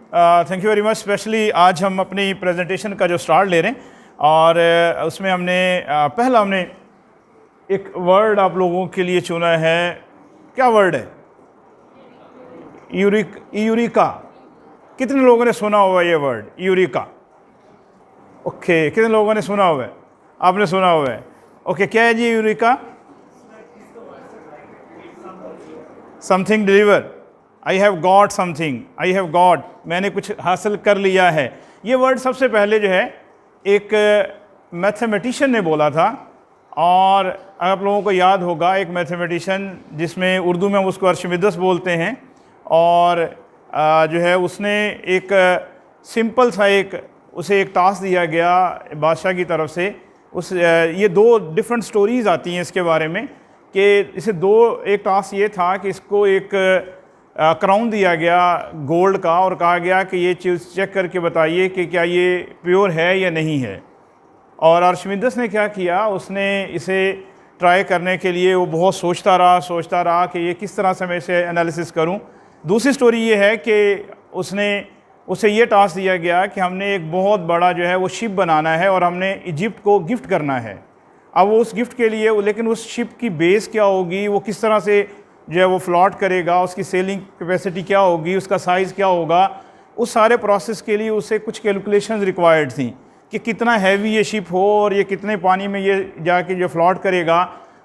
Thank you very much. Specially आज हम अपनी प्रेजेंटेशन का जो स्टार्ट ले रहे हैं और उसमें पहला हमने एक वर्ड आप लोगों के लिए चुना है। क्या वर्ड है? यूरिका। कितने लोगों ने सुना हुआ ये वर्ड यूरिका? ओके, कितने लोगों ने सुना हुआ है? आपने सुना हुआ है। ओके, क्या है जी eureka? Something deliver. I have got something, I have got, मैंने कुछ हासिल कर लिया है। ये वर्ड सबसे पहले जो है एक मैथमेटिशियन ने बोला था, और आप लोगों को याद होगा एक मैथमेटिशियन जिसमें उर्दू में हम उसको अर्शमिदस बोलते हैं, और जो है उसने एक सिंपल सा उसे एक टास्क दिया गया बादशाह की तरफ से। ये दो डिफरेंट स्टोरीज़ आती हैं इसके बारे में कि एक टास्क ये था कि इसको एक क्राउन दिया गया गोल्ड का और कहा गया कि ये चीज़ चेक करके बताइए कि क्या ये प्योर है या नहीं है। और अर्शमिदस ने क्या किया, उसने इसे ट्राई करने के लिए वो बहुत सोचता रहा कि ये किस तरह से मैं इसे एनालिसिस करूं। दूसरी स्टोरी ये है कि उसे ये टास्क दिया गया कि हमने एक बहुत बड़ा जो है वो शिप बनाना है और हमने इजिप्ट को गिफ्ट करना है। अब वो उस गिफ्ट के लिए, लेकिन उस शिप की बेस क्या होगी, वो किस तरह से जो है वो फ्लॉट करेगा, उसकी सेलिंग कैपेसिटी क्या होगी, उसका साइज़ क्या होगा, उस सारे प्रोसेस के लिए उसे कुछ कैलकुलेशंस रिक्वायर्ड थी कि कितना हैवी ये शिप हो और ये कितने पानी में ये जाके जो फ्लॉट करेगा।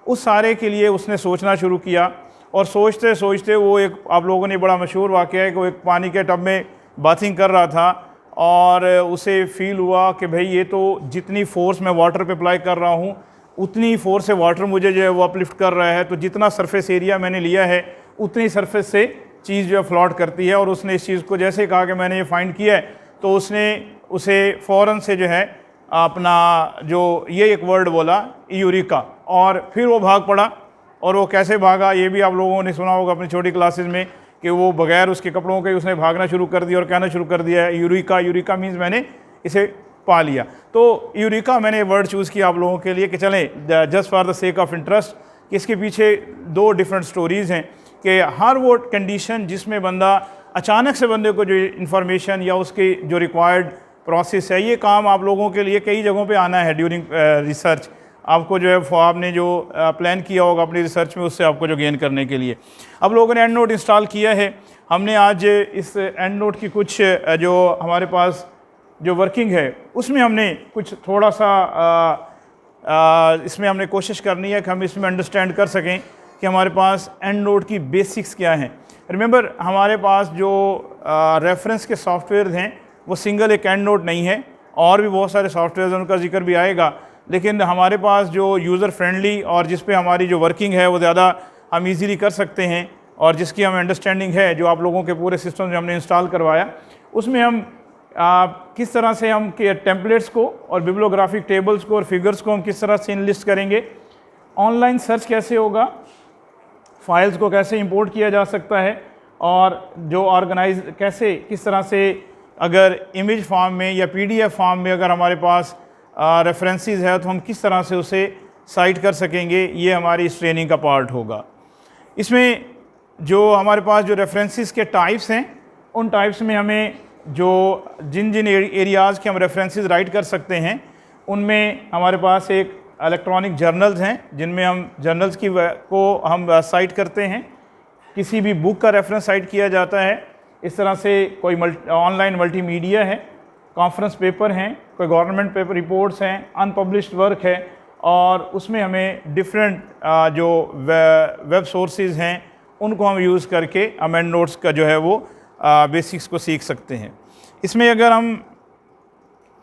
उस सारे के लिए उसने सोचना शुरू किया, और सोचते सोचते वो आप लोगों ने बड़ा मशहूर वाक़या है कि वो एक पानी के टब में बाथिंग कर रहा था, और उसे फील हुआ कि भाई ये तो जितनी फोर्स मैं वाटर पे अप्लाई कर रहा हूँ उतनी फोर्स से वाटर मुझे जो है वो अपलिफ्ट कर रहा है, तो जितना सरफेस एरिया मैंने लिया है उतनी सरफेस से चीज़ जो है फ्लॉट करती है। और उसने इस चीज़ को जैसे कहा कि मैंने ये फाइंड किया है, तो उसने उसे फ़ौरन से जो है अपना जो ये एक वर्ड बोला यूरिका, और फिर वो भाग पड़ा। और वो कैसे भागा ये भी आप लोगों ने सुना होगा अपनी छोटी क्लासेस में कि वो बगैर उसके कपड़ों के उसने भागना शुरू कर दिया और कहना शुरू कर दिया यूरिका। यूरिका मीन्स मैंने इसे पा लिया। तो यूरिका मैंने वर्ड चूज़ किया आप लोगों के लिए कि चलें just for the sake of interest कि इसके पीछे दो डिफरेंट स्टोरीज़ हैं कि हर वो कंडीशन जिसमें बंदा अचानक से बंदे को जो इंफॉर्मेशन या उसकी जो रिक्वायर्ड प्रोसेस है, ये काम आप लोगों के लिए कई जगहों पे आना है ड्यूरिंग रिसर्च। आपको जो है आपने जो प्लान किया होगा अपनी रिसर्च में, उससे आपको जो गेन करने के लिए अब लोगों ने एंड नोट इंस्टॉल किया है। हमने आज इस एंड नोट की कुछ जो हमारे पास जो वर्किंग है उसमें हमने कुछ थोड़ा सा इसमें हमने कोशिश करनी है कि हम इसमें अंडरस्टैंड कर सकें कि हमारे पास एंड नोट की बेसिक्स क्या हैं। रिमेंबर, हमारे पास जो रेफरेंस के सॉफ्टवेयर हैं वो सिंगल एक एंड नोट नहीं है, और भी बहुत सारे सॉफ्टवेयर उनका जिक्र भी आएगा, लेकिन हमारे पास जो यूज़र फ्रेंडली और जिस पे हमारी जो वर्किंग है वो ज़्यादा हम इजीली कर सकते हैं, और जिसकी हमें अंडरस्टैंडिंग है जो आप लोगों के पूरे सिस्टम में हमने इंस्टॉल करवाया, उसमें हम किस तरह से हम टेम्पलेट्स को और बिब्लियोग्राफिक टेबल्स को और फिगर्स को हम किस तरह से इनलिस्ट करेंगे, ऑनलाइन सर्च कैसे होगा, फाइल्स को कैसे इंपोर्ट किया जा सकता है, और जो ऑर्गेनाइज कैसे किस तरह से अगर इमेज फॉर्म में या पीडीएफ फॉर्म में अगर हमारे पास रेफरेंसेस है तो हम किस तरह से उसे साइट कर सकेंगे, ये हमारी इस ट्रेनिंग का पार्ट होगा। इसमें जो हमारे पास जो रेफरेंसेस के टाइप्स हैं, उन टाइप्स में हमें जो जिन एरियाज़ के हम रेफरेंसेस राइट कर सकते हैं, उनमें हमारे पास एक इलेक्ट्रॉनिक जर्नल्स हैं जिनमें हम जर्नल्स को हम साइट करते हैं। किसी भी बुक का रेफरेंस साइट किया जाता है। इस तरह से कोई ऑनलाइन मल्टीमीडिया है, कॉन्फ्रेंस पेपर हैं, कोई गवर्नमेंट पेपर रिपोर्ट्स हैं, अनपब्लिश्ड वर्क है, और उसमें हमें डिफरेंट जो वेब सोर्सेज हैं उनको हम यूज़ करके हम एंड नोट्स का जो है वो बेसिक्स को सीख सकते हैं। इसमें अगर हम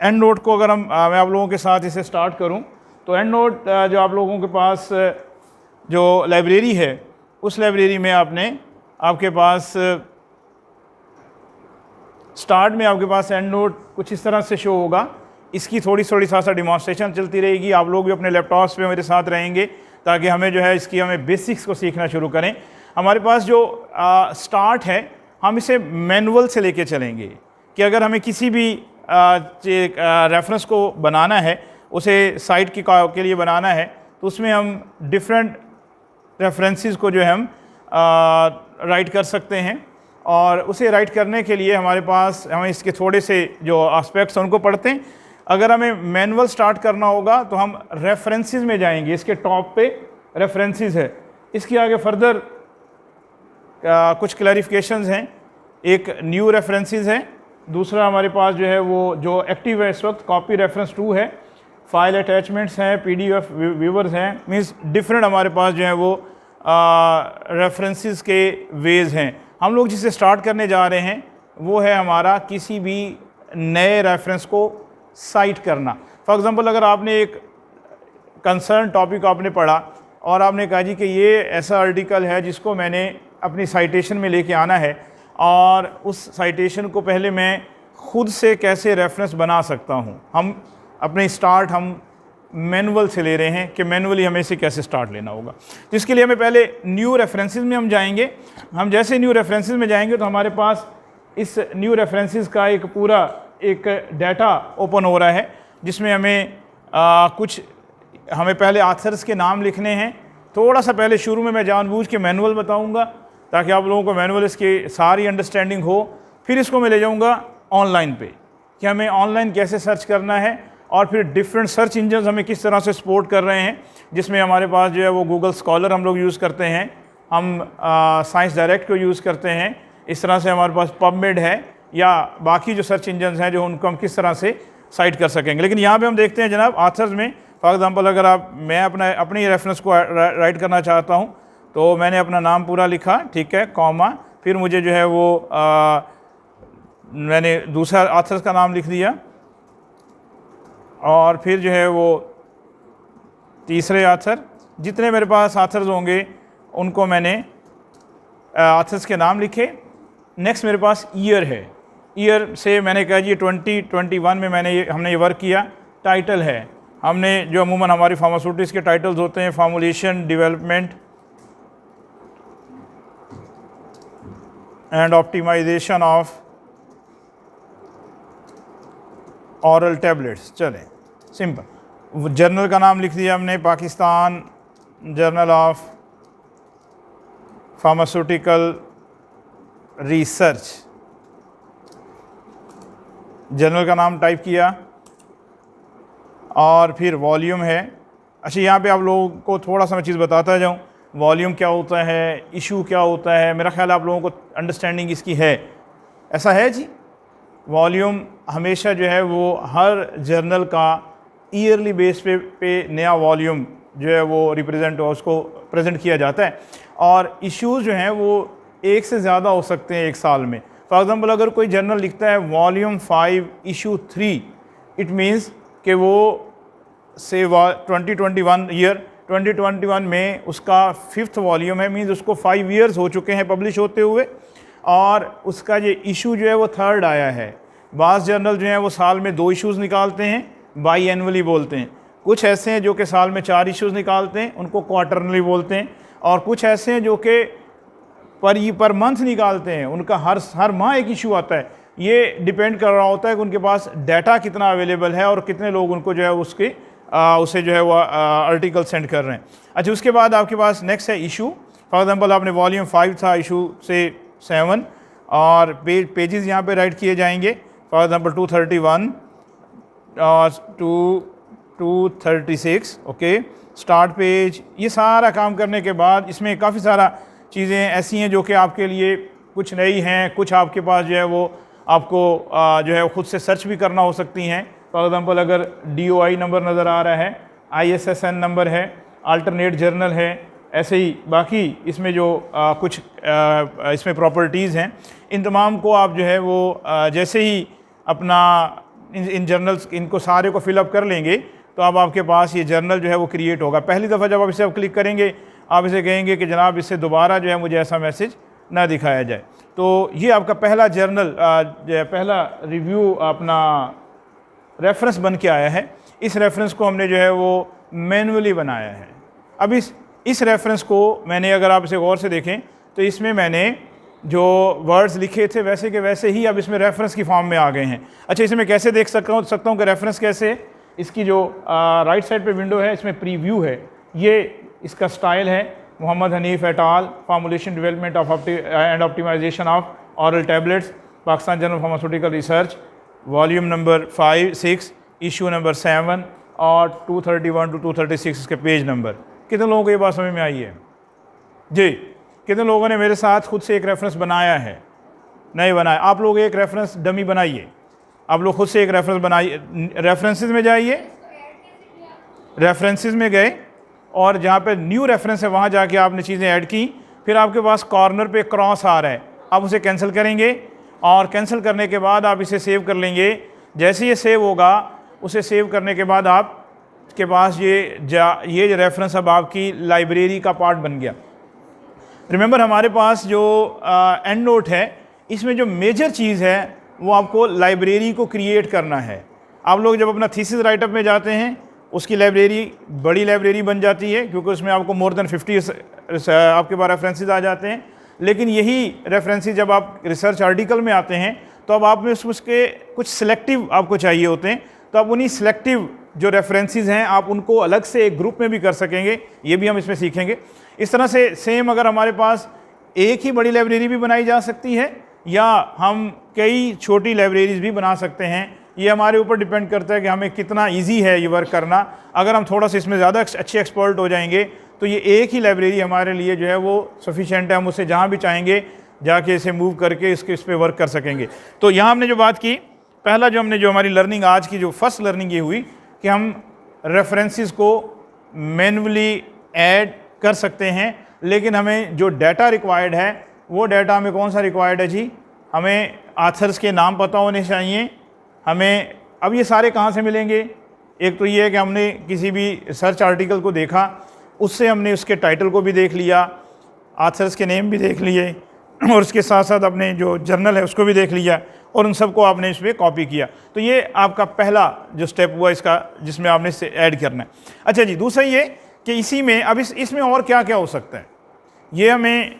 एंड नोट को मैं आप लोगों के साथ इसे स्टार्ट करूं, तो एंड नोट जो आप लोगों के पास जो लाइब्रेरी है, उस लाइब्रेरी में आपके पास स्टार्ट में आपके पास एंड नोट कुछ इस तरह से शो होगा। इसकी थोड़ी सा डिमॉन्स्ट्रेशन चलती रहेगी, आप लोग भी अपने लैपटॉप्स पे मेरे साथ रहेंगे ताकि हमें जो है इसकी हमें बेसिक्स को सीखना शुरू करें। हमारे पास जो स्टार्ट है, हम इसे मैनुअल से लेके चलेंगे कि अगर हमें किसी भी रेफरेंस को बनाना है, उसे साइट के लिए बनाना है, तो उसमें हम डिफरेंट रेफरेंसेस को जो है हम राइट कर सकते हैं। और उसे राइट करने के लिए हमारे पास हम इसके थोड़े से जो एस्पेक्ट्स हैं उनको पढ़ते हैं। अगर हमें मैनुअल स्टार्ट करना होगा तो हम रेफरेंसेस में जाएंगे, इसके टॉप पे रेफरेंसेस है। इसके आगे फर्दर कुछ क्लैरिफिकेशंस हैं। एक न्यू रेफरेंसेस है, दूसरा हमारे पास जो है वो जो एक्टिव है इस वक्त कॉपी रेफरेंस 2 है, फाइल अटैचमेंट्स हैं, PDF व्यूवर्स हैं, मींस डिफरेंट हमारे पास जो है वो रेफरेंसेस के वेज हैं। हम लोग जिसे स्टार्ट करने जा रहे हैं वो है हमारा किसी भी नए रेफरेंस को साइट करना। फॉर एग्जांपल अगर आपने एक कंसर्न टॉपिक आपने पढ़ा और आपने कहा जी कि ये ऐसा आर्टिकल है जिसको मैंने अपनी साइटेशन में लेके आना है, और उस साइटेशन को पहले मैं खुद से कैसे रेफरेंस बना सकता हूँ। हम अपने स्टार्ट हम मैनुअल से ले रहे हैं कि मैनुअली हमें इसे कैसे स्टार्ट लेना होगा। जिसके लिए हमें पहले न्यू रेफरेंसेस में हम जाएंगे। हम जैसे न्यू रेफरेंसेस में जाएंगे तो हमारे पास इस न्यू रेफरेंसेस का एक पूरा एक डाटा ओपन हो रहा है, जिसमें हमें हमें पहले ऑथर्स के नाम लिखने हैं। थोड़ा सा पहले शुरू में मैं जानबूझ के मैनुअल बताऊंगा ताकि आप लोगों को मैनुअल इसकी सारी अंडरस्टैंडिंग हो। फिर इसको मैं ले जाऊंगा ऑनलाइन पे कि हमें ऑनलाइन कैसे सर्च करना है, और फिर डिफरेंट सर्च इंजन हमें किस तरह से सपोर्ट कर रहे हैं, जिसमें हमारे पास जो है वो गूगल स्कॉलर हम लोग यूज़ करते हैं, हम साइंस डायरेक्ट को यूज़ करते हैं। इस तरह से हमारे पास पबमेड है या बाकी जो सर्च इंजन हैं जो उनको हम किस तरह से साइट कर सकेंगे। लेकिन यहाँ पे हम देखते हैं जनाब ऑथर्स में, फॉर एग्जांपल अगर मैं अपनी रेफरेंस को राइट करना चाहता हूँ तो मैंने अपना नाम पूरा लिखा, ठीक है, कॉमा, फिर मुझे जो है वो मैंने दूसरा ऑथर्स का नाम लिख दिया, और फिर जो है वो तीसरे ऑथर, जितने मेरे पास ऑथर्स होंगे उनको मैंने ऑथर्स के नाम लिखे। नेक्स्ट मेरे पास ईयर है, ईयर से मैंने कहा जी 2021 में हमने ये वर्क किया। टाइटल है, हमने जो अमूमन हमारी फार्मास्यूटिक्स के टाइटल्स होते हैं, formulation, development and optimization of oral tablets, चले सिंपल। जर्नल का नाम लिख दिया हमने, Pakistan journal of pharmaceutical research, journal का नाम टाइप किया, और फिर वॉल्यूम है। अच्छा, यहाँ पे आप लोगों को थोड़ा सा मैं चीज़ बताता जाऊँ, वॉल्यूम क्या होता है, इशू क्या होता है। मेरा ख्याल आप लोगों को अंडरस्टैंडिंग इसकी है, ऐसा है जी। वॉल्यूम हमेशा जो है वो हर जर्नल का ईयरली बेस पे नया वॉल्यूम जो है वो रिप्रेजेंट उसको प्रेजेंट किया जाता है, और इश्यूज़ जो हैं वो एक से ज़्यादा हो सकते हैं एक साल में। फॉर एग्ज़ाम्पल अगर कोई जर्नल लिखता है वॉल्यूम 5 इशू 3, इट मीन्स कि वो से 2021 में उसका 5th वॉल्यूम है, मीन्स उसको 5 ईयर्स हो चुके हैं पब्लिश होते हुए, और उसका ये इशू जो है वो 3rd आया है। बाज़ जर्नल जो हैं वो साल में 2 इशूज़ निकालते हैं, बाई एनुअली बोलते हैं। कुछ ऐसे हैं जो कि साल में 4 इशूज़ निकालते हैं, उनको क्वार्टरली बोलते हैं। और कुछ ऐसे हैं जो कि पर मंथ निकालते हैं, उनका हर माह एक इशू आता है। ये डिपेंड कर रहा होता है कि उनके पास डाटा कितना अवेलेबल है और कितने लोग उनको जो है उसे जो है वो आर्टिकल सेंड कर रहे हैं। अच्छा, उसके बाद आपके पास नेक्स्ट है इशू। फॉर एग्जांपल आपने वॉल्यूम 5 था, इशू से 7, और पेजेस यहाँ पे राइट किए जाएंगे। फॉर एग्जांपल 231 और 236, ओके, स्टार्ट पेज। ये सारा काम करने के बाद इसमें काफ़ी सारा चीज़ें ऐसी हैं जो कि आपके लिए कुछ नई हैं, कुछ आपके पास जो है वो आपको जो है खुद से सर्च भी करना हो सकती हैं। फॉर एग्जांपल अगर DOI नंबर नज़र आ रहा है, ISSN नंबर है, अल्टरनेट जर्नल है, ऐसे ही बाकी इसमें जो कुछ इसमें प्रॉपर्टीज़ हैं, इन तमाम को आप जो है वो जैसे ही अपना इन जर्नल्स इनको सारे को फिलअप कर लेंगे तो अब आपके पास ये जर्नल जो है वो क्रिएट होगा। पहली दफ़ा जब आप इसे आप क्लिक करेंगे, आप इसे कहेंगे कि जनाब इससे दोबारा जो है मुझे ऐसा मैसेज ना दिखाया जाए। तो ये आपका पहला जर्नल पहला रिव्यू अपना रेफरेंस बन के आया है। इस रेफरेंस को हमने जो है वो मैनुअली बनाया है। अब इस रेफरेंस को मैंने, अगर आप इसे गौर से देखें तो इसमें मैंने जो वर्ड्स लिखे थे वैसे के वैसे ही अब इसमें रेफरेंस की फॉर्म में आ गए हैं। अच्छा, इसमें कैसे देख सकता हूँ कि रेफरेंस कैसे है। इसकी जो राइट साइड पे विंडो है इसमें प्रीव्यू है, ये इसका स्टाइल है, Mohammad Hanif et al, formulation development of and optimization of oral tablets, Pakistan journal pharmaceutical research, volume number 5-6, issue number 7 और 231 to 236 इसके पेज नंबर। कितने लोगों को ये बात समझ में आई है जी? कितने लोगों ने मेरे साथ खुद से एक रेफरेंस बनाया है? नहीं बनाया? आप लोग एक रेफरेंस डमी बनाइए, आप लोग खुद से एक रेफरेंस बनाइए। रेफरेंसेस में जाइए, रेफरेंसेस में गए और जहाँ पे न्यू रेफरेंस है वहाँ जाके आपने चीज़ें ऐड की, फिर आपके पास कॉर्नर पे क्रॉस आ रहा है, आप उसे कैंसिल करेंगे और कैंसिल करने के बाद आप इसे सेव कर लेंगे। जैसे ये सेव होगा, उसे सेव करने के बाद आपके पास ये रेफरेंस अब आपकी लाइब्रेरी का पार्ट बन गया। रिमेंबर हमारे पास जो एंड नोट है, इसमें जो मेजर चीज़ है वो आपको लाइब्रेरी को क्रिएट करना है। आप लोग जब अपना थीसिस राइटअप में जाते हैं, उसकी लाइब्रेरी बड़ी लाइब्रेरी बन जाती है क्योंकि उसमें आपको मोर देन 50 आपके पास रेफरेंसेस आ जाते हैं। लेकिन यही रेफरेंसेस जब आप रिसर्च आर्टिकल में आते हैं तो अब आप में उसके कुछ सिलेक्टिव आपको चाहिए होते हैं, तो आप उन्हीं सिलेक्टिव जो रेफरेंसेस हैं आप उनको अलग से एक ग्रुप में भी कर सकेंगे, ये भी हम इसमें सीखेंगे। इस तरह से सेम अगर हमारे पास एक ही बड़ी लाइब्रेरी भी बनाई जा सकती है या हम कई छोटी लाइब्रेरीज भी बना सकते हैं, ये हमारे ऊपर डिपेंड करता है कि हमें कितना इजी है ये वर्क करना। अगर हम थोड़ा सा इसमें ज़्यादा अच्छे एक्सपर्ट हो जाएंगे तो ये एक ही लाइब्रेरी हमारे लिए जो है वो सफिशेंट है, हम उसे जहाँ भी चाहेंगे जाके इसे मूव करके इस पर वर्क कर सकेंगे। तो यहाँ हमने जो बात की, पहला जो हमारी लर्निंग आज की जो फर्स्ट लर्निंग ये हुई कि हम रेफरेंसेस को मैन्युअली ऐड कर सकते हैं, लेकिन हमें जो डाटा रिक्वायर्ड है वो डाटा हमें कौन सा रिक्वायर्ड है जी? हमें आथर्स के नाम पता होने चाहिए। हमें अब ये सारे कहाँ से मिलेंगे? एक तो ये है कि हमने किसी भी सर्च आर्टिकल को देखा, उससे हमने उसके टाइटल को भी देख लिया, आथर्स के नेम भी देख लिए और उसके साथ साथ अपने जो जर्नल है उसको भी देख लिया और उन सबको आपने इस पर कॉपी किया। तो ये आपका पहला जो स्टेप हुआ इसका, जिसमें आपने इसे ऐड करना है। अच्छा जी, दूसरा ये कि इसी में अब इसमें और क्या क्या हो सकता है, ये हमें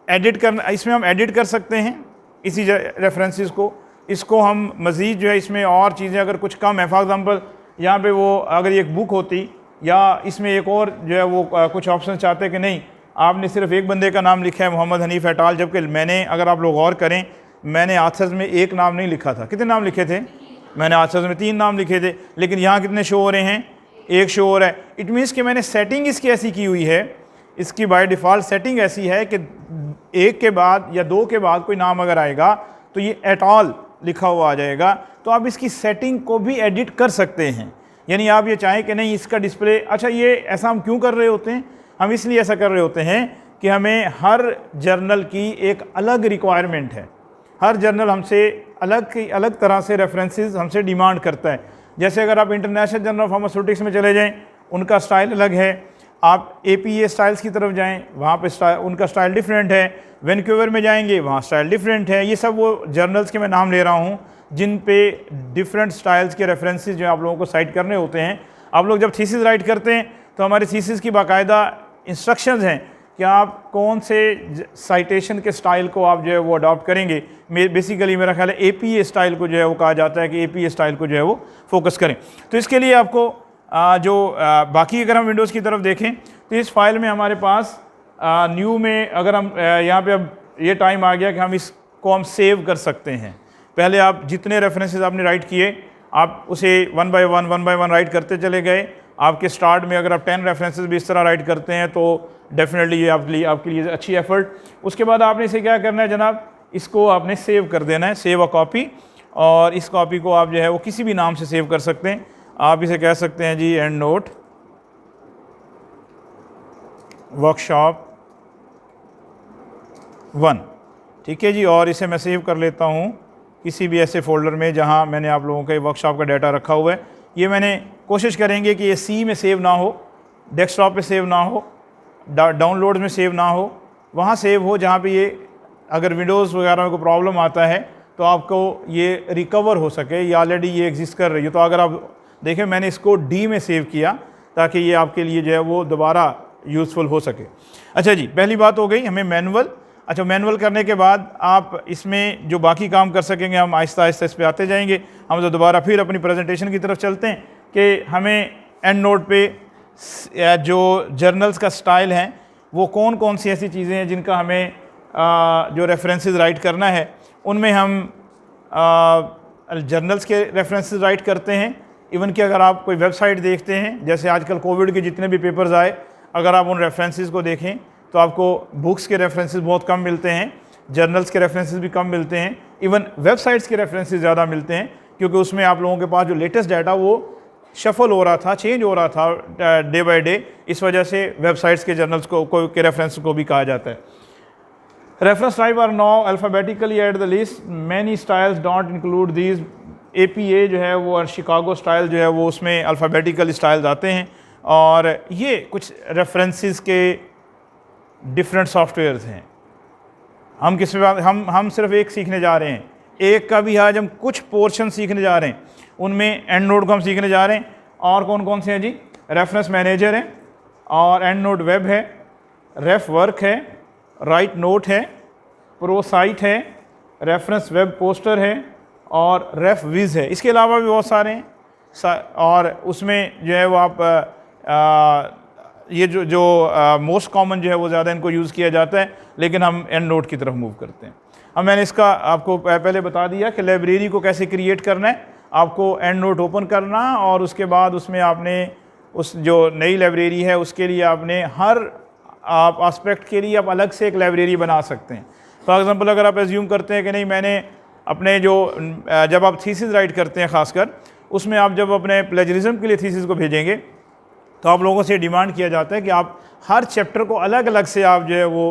एडिट करना, इसमें हम एडिट कर सकते हैं इसी रेफरेंसेस को। इसको हम मज़ीद जो है इसमें और चीज़ें अगर कुछ कम है, फॉर एग्ज़ाम्पल यहाँ पे वो अगर एक बुक होती या इसमें एक और जो है वो कुछ ऑप्शन चाहते हैं कि नहीं आपने सिर्फ एक बंदे का नाम लिखा है मोहम्मद हनीफ एटाल, जबकि मैंने, अगर आप लोग गौर करें, मैंने आथर्स में एक नाम नहीं लिखा था। कितने नाम लिखे थे? मैंने आथर्स में 3 नाम लिखे थे, लेकिन यहाँ कितने शो हो रहे हैं? 1 शो हो रहा है। इट मीन्स कि मैंने सेटिंग इसकी ऐसी की हुई है, इसकी बाय डिफ़ॉल्ट सेटिंग ऐसी है कि 1 के बाद या 2 के बाद कोई नाम अगर आएगा तो ये एटाल लिखा हुआ आ जाएगा। तो आप इसकी सेटिंग को भी एडिट कर सकते हैं, यानी आप ये चाहें कि नहीं इसका डिस्प्ले, अच्छा ये ऐसा हम क्यों कर रहे होते हैं? हम इसलिए ऐसा कर रहे होते हैं कि हमें हर जर्नल की एक अलग रिक्वायरमेंट है, हर जर्नल हमसे अलग तरह से रेफरेंसेस हमसे डिमांड करता है। जैसे अगर आप इंटरनेशनल जर्नल ऑफ फार्मास्यूटिक्स में चले जाएं, उनका स्टाइल अलग है। आप APA स्टाइल्स की तरफ जाएं, वहाँ पे उनका स्टाइल डिफरेंट है। वैंकूवर में जाएंगे, वहाँ स्टाइल डिफरेंट है। ये सब वो जर्नल्स के मैं नाम ले रहा हूँ जिन पे डिफरेंट स्टाइल्स के रेफरेंसेस जो आप लोगों को साइट करने होते हैं। आप लोग जब थीसिस राइट करते हैं तो हमारी थीसिस की बाकायदा इंस्ट्रक्शंस हैं कि आप कौन से साइटेशन के स्टाइल को आप जो है वो अडॉप्ट करेंगे। बेसिकली मेरा ख्याल है APA स्टाइल को जो है वो कहा जाता है कि APA स्टाइल को जो है वो फोकस करें। तो इसके लिए आपको बाकी अगर हम विंडोज़ की तरफ देखें तो इस फाइल में हमारे पास न्यू में अगर हम यहाँ पे अब ये टाइम आ गया कि हम इसको हम सेव कर सकते हैं। पहले आप जितने रेफरेंसेस आपने राइट किए आप उसे 1 बाय 1 राइट करते चले गए। आपके स्टार्ट में अगर आप 10 रेफरेंसेस भी इस तरह राइट करते हैं तो डेफिनेटली ये आपके लिए अच्छी एफर्ट। उसके बाद आपने इसे क्या करना है जनाब, इसको आपने सेव कर देना है, सेव अ कॉपी। और इस कॉपी को आप जो है वो किसी भी नाम से सेव कर सकते हैं। आप इसे कह सकते हैं जी एंड नोट वर्कशॉप 1, ठीक है जी। और इसे मैं सेव कर लेता हूँ किसी भी ऐसे फ़ोल्डर में जहाँ मैंने आप लोगों के वर्कशॉप का डाटा रखा हुआ है। ये मैंने कोशिश करेंगे कि ये C में सेव ना हो, डेस्कटॉप पे सेव ना हो, डाउनलोड में सेव ना हो, वहाँ सेव हो जहाँ पे ये अगर विंडोज़ वगैरह में कोई प्रॉब्लम आता है तो आपको ये रिकवर हो सके। ये ऑलरेडी ये एग्जिस्ट कर रही है। तो अगर आप देखें मैंने इसको D में सेव किया ताकि ये आपके लिए जो है वो दोबारा यूज़फुल हो सके। अच्छा जी, पहली बात हो गई हमें मैनुअल। अच्छा, मैनुअल करने के बाद आप इसमें जो बाकी काम कर सकेंगे हम आहिस्ता आहिस्ता इस पर आते जाएंगे। हम तो दोबारा फिर अपनी प्रेजेंटेशन की तरफ चलते हैं कि हमें एंड नोट पे जो जर्नल्स का स्टाइल है वो कौन कौन सी ऐसी चीज़ें हैं जिनका हमें जो रेफरेंसेस राइट करना है। उनमें हम जर्नल्स के रेफरेंसेस राइट करते हैं। इवन कि अगर आप कोई वेबसाइट देखते हैं, जैसे आजकल कोविड के जितने भी पेपर्स आए, अगर आप उन रेफरेंसेस को देखें तो आपको बुक्स के रेफरेंसेस बहुत कम मिलते हैं, जर्नल्स के रेफरेंसेस भी कम मिलते हैं, इवन वेबसाइट्स के रेफरेंसेस ज़्यादा मिलते हैं, क्योंकि उसमें आप लोगों के पास जो लेटेस्ट डाटा वो शफल हो रहा था, चेंज हो रहा था डे बाय डे। इस वजह से वेबसाइट्स के जर्नल्स को के रेफरेंस को भी कहा जाता है। Reference type are now alphabetically at the list, many styles don't include these. APA जो है वो और शिकागो स्टाइल जो है वो उसमें अल्फ़ाबेटिकल स्टाइल्स आते हैं। और ये कुछ रेफरेंसेस के डिफरेंट सॉफ्टवेयर्स हैं। हम किस बात हम सिर्फ एक सीखने जा रहे हैं, एक का भी आज हम कुछ पोर्शन सीखने जा रहे हैं, उनमें एंड नोड को हम सीखने जा रहे हैं। और कौन कौन से हैं जी? रेफरेंस मैनेजर है, और एंड नोड वेब है, रेफ वर्क है, राइट नोट है, प्रो साइट है, रेफरेंस वेब पोस्टर है, और रेफ विज है। इसके अलावा भी बहुत सारे हैं। और उसमें जो है वो आप ये जो मोस्ट कॉमन जो है वो ज़्यादा इनको यूज़ किया जाता है, लेकिन हम एंड नोट की तरफ मूव करते हैं। अब मैंने इसका आपको पहले बता दिया कि लाइब्रेरी को कैसे क्रिएट करना है। आपको एंड नोट ओपन करना, और उसके बाद उसमें आपने उस जो नई लाइब्रेरी है उसके लिए आपने हर आप एस्पेक्ट के लिए आप अलग से एक लाइब्रेरी बना सकते हैं। फॉर एग्जांपल अगर आप एज्यूम करते हैं कि नहीं, मैंने अपने जो जब आप थीसिस राइट करते हैं ख़ासकर, उसमें आप जब अपने प्लेजरिज्म के लिए थीसिस को भेजेंगे तो आप लोगों से डिमांड किया जाता है कि आप हर चैप्टर को अलग अलग से आप जो है वो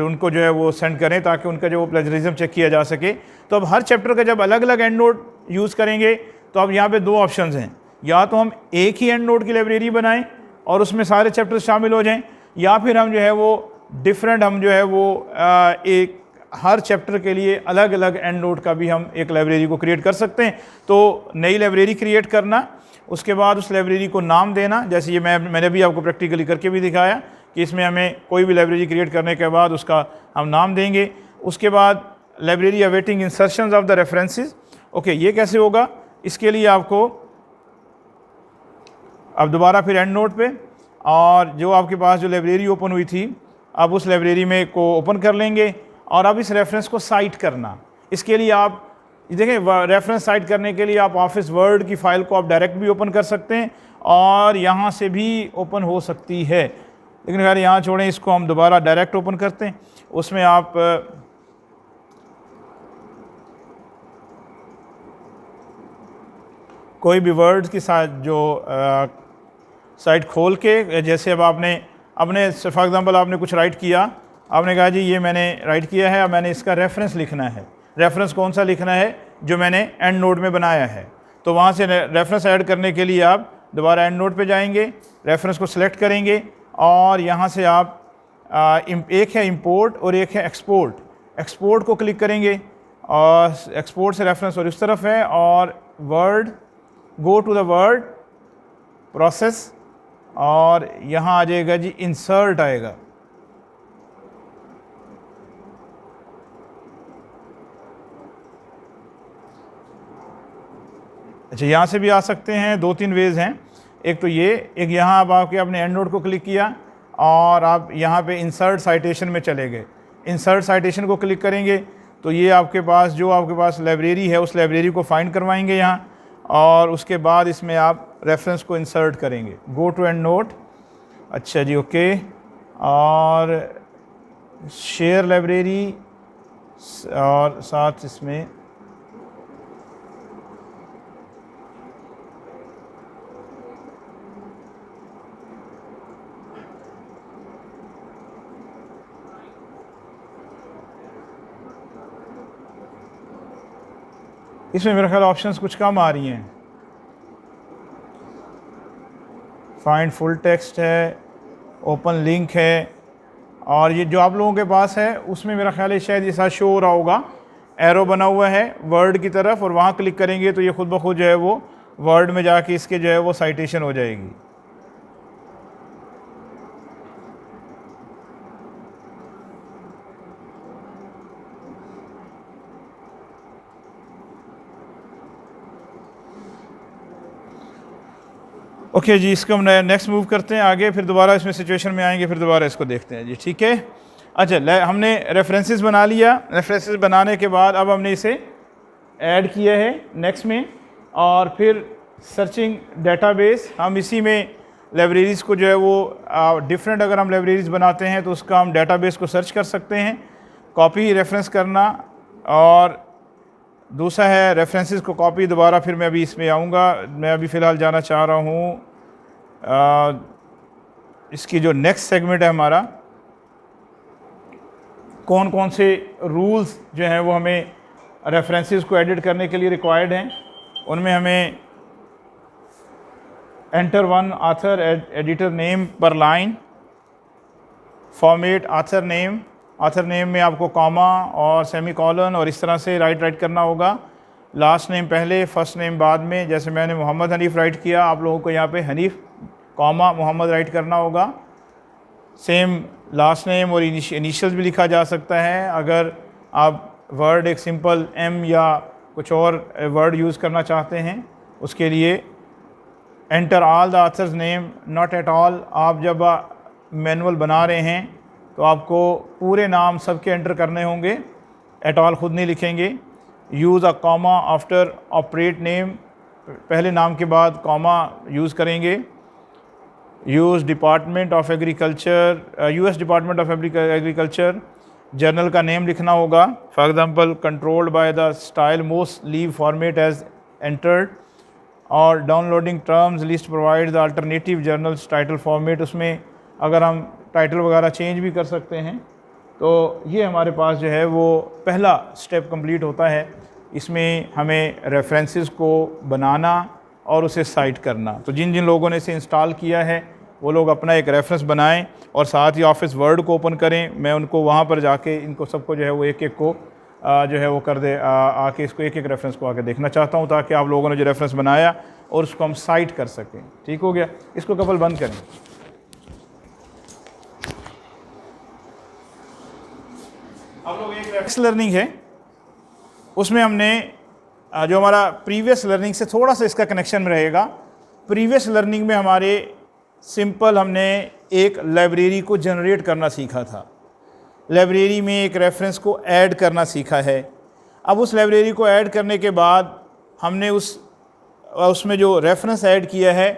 उनको जो है वो सेंड करें, ताकि उनका जो वो प्लेजरिज्म चेक किया जा सके। तो अब हर चैप्टर का जब अलग अलग एंड नोट यूज़ करेंगे तो अब यहाँ पे दो ऑप्शंस हैं, या तो हम एक ही एंड नोट की लाइब्रेरी बनाएं और उसमें सारे चैप्टर शामिल हो जाएं, या फिर हम जो है वो डिफरेंट हम जो है वो एक हर चैप्टर के लिए अलग अलग एंड नोट का भी हम एक लाइब्रेरी को क्रिएट कर सकते हैं। तो नई लाइब्रेरी क्रिएट करना, उसके बाद उस लाइब्रेरी को नाम देना, जैसे ये मैंने भी आपको प्रैक्टिकली करके भी दिखाया कि इसमें हमें कोई भी लाइब्रेरी क्रिएट करने के बाद उसका हम नाम देंगे। उसके बाद library awaiting insertions of the references. Okay, ये कैसे होगा? इसके लिए आपको अब दोबारा फिर एंड नोट पे, और जो आपके पास जो लाइब्रेरी ओपन हुई थी, आप उस लाइब्रेरी में को ओपन कर लेंगे, और अब इस रेफरेंस को साइट करना। इसके लिए आप देखें, रेफरेंस साइट करने के लिए आप ऑफिस वर्ड की फ़ाइल को आप डायरेक्ट भी ओपन कर सकते हैं, और यहाँ से भी ओपन हो सकती है, लेकिन खैर यहाँ छोड़ें, इसको हम दोबारा डायरेक्ट ओपन करते हैं। उसमें आप कोई भी वर्ड के साथ जो साइट खोल के, जैसे अब आपने अपने फॉर एग्जांपल आपने कुछ राइट किया, आपने कहा जी ये मैंने राइट किया है, अब मैंने इसका रेफरेंस लिखना है। रेफरेंस कौन सा लिखना है? जो मैंने एंड नोट में बनाया है। तो वहाँ से रेफरेंस ऐड करने के लिए आप दोबारा एंड नोट पे जाएंगे, रेफरेंस को सिलेक्ट करेंगे, और यहाँ से आप एक है इंपोर्ट और एक है एक्सपोर्ट। एक्सपोर्ट को क्लिक करेंगे, और एक्सपोर्ट से रेफरेंस और इस तरफ है, और word go to the word process, और यहाँ आ जाएगा जी इंसर्ट आएगा। अच्छा, यहाँ से भी आ सकते हैं, दो तीन वेज हैं। एक तो ये, एक यहाँ अब आपके अपने एंड नोट को क्लिक किया और आप यहाँ पे इंसर्ट साइटेशन में चले गए। इंसर्ट साइटेशन को क्लिक करेंगे तो ये आपके पास जो आपके पास लाइब्रेरी है उस लाइब्रेरी को फाइंड करवाएंगे यहाँ, और उसके बाद इसमें आप रेफरेंस को इंसर्ट करेंगे। गो टू एंड नोट, अच्छा जी, ओके, और शेयर लाइब्रेरी, और साथ इसमें इसमें मेरा ख्याल ऑप्शंस कुछ कम आ रही हैं। फाइंड फुल टेक्स्ट है, ओपन लिंक है, और ये जो आप लोगों के पास है उसमें मेरा ख्याल है शायद ये साथ शो हो रहा होगा, एरो बना हुआ है वर्ड की तरफ, और वहाँ क्लिक करेंगे तो ये खुद ब खुद जो है वो वर्ड में जाके इसके जो है वो साइटेशन हो जाएगी। ओके जी, इसको हम नेक्स्ट मूव करते हैं आगे, फिर दोबारा इसमें सिचुएशन में आएंगे, फिर दोबारा इसको देखते हैं जी, ठीक है। अच्छा, हमने रेफरेंसेस बना लिया। रेफरेंसेस बनाने के बाद अब हमने इसे ऐड किया है नेक्स्ट में, और फिर सर्चिंग डेटाबेस, हम इसी में लाइब्रेरीज़ को जो है वो डिफरेंट, अगर हम लाइब्रेरीज़ बनाते हैं तो उसका हम डेटाबेस को सर्च कर सकते हैं। कॉपी रेफरेंस करना, और दूसरा है रेफरेंसेस को कॉपी दोबारा, फिर मैं अभी इसमें आऊँगा। मैं अभी फ़िलहाल जाना चाह रहा हूँ इसकी जो नेक्स्ट सेगमेंट है हमारा, कौन कौन से रूल्स जो हैं वो हमें रेफरेंसेस को एडिट करने के लिए रिक्वायर्ड हैं। उनमें हमें enter one author editor name पर लाइन, फॉर्मेट ऑथर नेम में आपको कॉमा और सेमीकोलन और इस तरह से राइट करना होगा। लास्ट नेम पहले, फर्स्ट नेम बाद में। जैसे मैंने मोहम्मद हनीफ़ राइट किया, आप लोगों को यहाँ पे हनीफ़ कॉमा मोहम्मद राइट करना होगा। सेम लास्ट नेम और इनिशियल्स भी लिखा जा सकता है। अगर आप वर्ड एक सिंपल एम या कुछ और वर्ड यूज़ करना चाहते हैं, उसके लिए enter all the author's name not at all. आप जब मैनुअल बना रहे हैं तो आपको पूरे नाम सबके एंटर करने होंगे, एट ऑल खुद नहीं लिखेंगे। Use a comma after operate name, पहले नाम के बाद कॉमा यूज़ करेंगे। Use department of agriculture, US department of agriculture, journal का नेम लिखना होगा। For example controlled by the style most leave format as entered. और downloading terms list provide the alternative journals title format, उसमें अगर हम title वगैरह change भी कर सकते हैं। तो ये हमारे पास जो है वो पहला स्टेप कंप्लीट होता है। इसमें हमें रेफरेंसेस को बनाना और उसे साइट करना। तो जिन जिन लोगों ने इसे इंस्टॉल किया है वो लोग अपना एक रेफरेंस बनाएं और साथ ही ऑफिस वर्ड को ओपन करें। मैं उनको वहाँ पर जाके इनको सबको जो है वो एक एक को जो है वो कर दे आके इसको एक एक रेफरेंस को आके देखना चाहता हूँ, ताकि आप लोगों ने जो रेफरेंस बनाया और उसको हम साइट कर सकें। ठीक हो गया, इसको कपल बंद करें। आप लोग एक रेफरेंस लर्निंग है, उसमें हमने जो हमारा प्रीवियस लर्निंग से थोड़ा सा इसका कनेक्शन में रहेगा। प्रीवियस लर्निंग में हमारे सिंपल हमने एक लाइब्रेरी को जनरेट करना सीखा था, लाइब्रेरी में एक रेफरेंस को ऐड करना सीखा है। अब उस लाइब्रेरी को ऐड करने के बाद हमने उसमें जो रेफरेंस ऐड किया है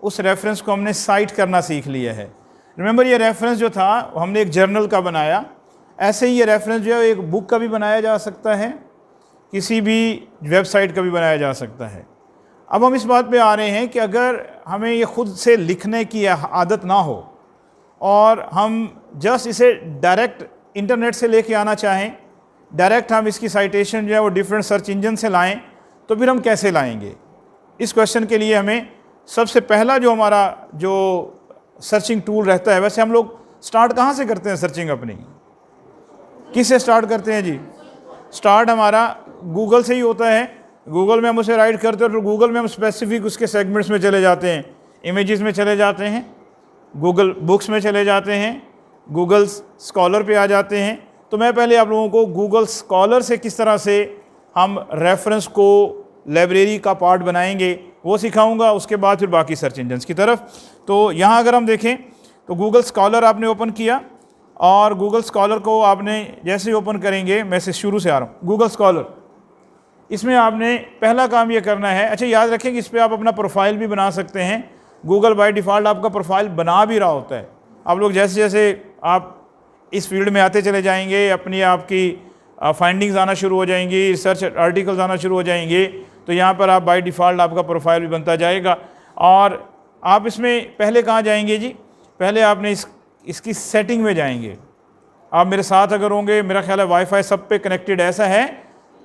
उस रेफरेंस को हमने साइट करना सीख लिया है। रिमेंबर, ये रेफरेंस जो था हमने एक जर्नल का बनाया, ऐसे ही ये रेफरेंस जो है एक बुक का भी बनाया जा सकता है, किसी भी वेबसाइट का भी बनाया जा सकता है। अब हम इस बात पे आ रहे हैं कि अगर हमें ये ख़ुद से लिखने की आदत ना हो और हम जस्ट इसे डायरेक्ट इंटरनेट से लेके आना चाहें, डायरेक्ट हम इसकी साइटेशन जो है वो डिफरेंट सर्च इंजन से लाएं, तो फिर हम कैसे लाएंगे? इस क्वेश्चन के लिए हमें सबसे पहला जो हमारा जो सर्चिंग टूल रहता है, वैसे हम लोग स्टार्ट कहाँ से करते हैं सर्चिंग अपनी? किससे स्टार्ट करते हैं जी? स्टार्ट हमारा गूगल से ही होता है। गूगल में हम उसे राइट करते हैं और फिर गूगल में हम स्पेसिफिक उसके सेगमेंट्स में चले जाते हैं, इमेजेस में चले जाते हैं, गूगल बुक्स में चले जाते हैं, गूगल स्कॉलर पे आ जाते हैं। तो मैं पहले आप लोगों को गूगल स्कॉलर से किस तरह से हम रेफरेंस को लाइब्रेरी का पार्ट बनाएंगे वो सिखाऊंगा, उसके बाद फिर बाकी सर्च इंजन्स की तरफ। तो यहाँ अगर हम देखें तो गूगल स्कॉलर आपने ओपन किया और गूगल स्कॉलर को आपने जैसे ही ओपन करेंगे, मैं से शुरू से आ रहा हूँ, गूगल स्कॉलर, इसमें आपने पहला काम ये करना है। अच्छा, याद रखें कि इस पर आप अपना प्रोफाइल भी बना सकते हैं। गूगल बाय डिफ़ॉल्ट आपका प्रोफाइल बना भी रहा होता है। आप लोग जैसे जैसे आप इस फील्ड में आते चले जाएंगे, अपनी आपकी फाइंडिंग्स आना शुरू हो जाएंगी, रिसर्च आर्टिकल्स आना शुरू हो जाएंगे, तो यहाँ पर आप बाय डिफ़ॉल्ट आपका प्रोफाइल भी बनता जाएगा। और आप इसमें पहले कहाँ जाएंगे जी? पहले आपने इसकी सेटिंग में जाएंगे। आप मेरे साथ अगर होंगे, मेरा ख्याल है वाईफाई सब पे कनेक्टेड, ऐसा है?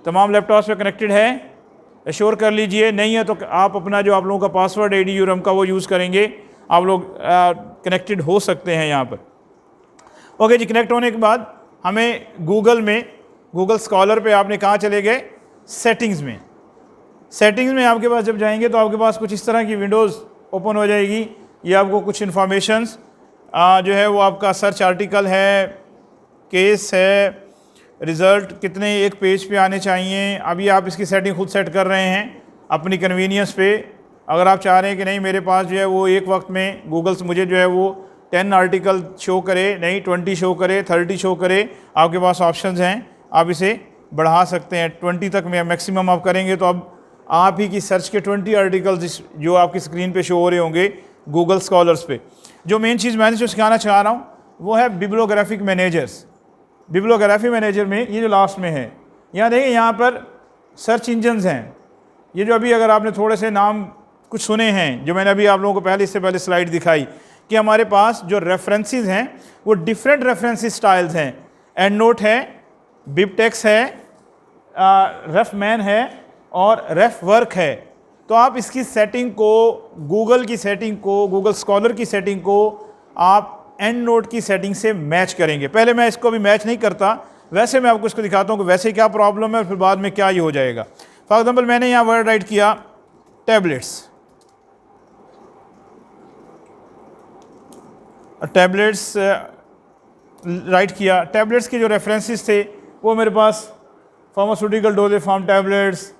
तमाम लैपटॉप्स पे कनेक्टेड है? एश्योर कर लीजिए। नहीं है तो आप अपना जो आप लोगों का पासवर्ड ADURM का वो यूज़ करेंगे, आप लोग कनेक्टेड हो सकते हैं यहाँ पर। ओके जी, कनेक्ट होने के बाद हमें गूगल में, गूगल स्कॉलर पे आपने कहाँ चले गए? सेटिंग्स में। सेटिंग्स में आपके पास जब जाएंगे तो आपके पास कुछ इस तरह की विंडोज़ ओपन हो जाएगी। ये आपको कुछ इन्फॉर्मेशंस जो है वो आपका सर्च आर्टिकल है, केस है, रिज़ल्ट कितने एक पेज पे आने चाहिए। अभी आप इसकी सेटिंग खुद सेट कर रहे हैं अपनी कन्वीनियंस पे। अगर आप चाह रहे हैं कि नहीं मेरे पास जो है वो एक वक्त में गूगल से मुझे जो है वो 10 आर्टिकल शो करे, नहीं 20 शो करे, 30 शो करे, आपके पास ऑप्शंस हैं, आप इसे बढ़ा सकते हैं 20 तक में मैक्सिमम आप करेंगे। तो अब आप ही की सर्च के 20 आर्टिकल्स जो आपकी स्क्रीन पे शो हो रहे होंगे गूगल स्कॉलर्स पे। जो मेन चीज़ मैंने जो सिखाना चाह रहा हूँ वो है बिब्लियोग्राफिक मैनेजर्स। बिब्लियोग्राफी मैनेजर में ये जो लास्ट में है, यहाँ देखिए, यहाँ पर सर्च इंजन्स हैं। ये जो अभी अगर आपने थोड़े से नाम कुछ सुने हैं, जो मैंने अभी आप लोगों को पहले इससे पहले स्लाइड दिखाई, कि हमारे पास जो रेफरेंसेस हैं वो डिफरेंट रेफरेंसेस स्टाइल्स हैं। एंड नोट है, बिबटेक्स है, रेफमैन है और रेफ वर्क है। तो आप इसकी सेटिंग को, गूगल की सेटिंग को, गूगल स्कॉलर की सेटिंग को आप एंड नोट की सेटिंग से मैच करेंगे। पहले मैं इसको भी मैच नहीं करता, वैसे मैं आपको इसको दिखाता हूँ कि वैसे क्या प्रॉब्लम है और फिर बाद में क्या ये हो जाएगा। फॉर एग्जाम्पल मैंने यहाँ वर्ड राइट किया टैबलेट्स, राइट किया। टैबलेट्स के जो रेफरेंसेस थे वो मेरे पास फार्मास्यूटिकल डोजेज फॉर्म टैबलेट्स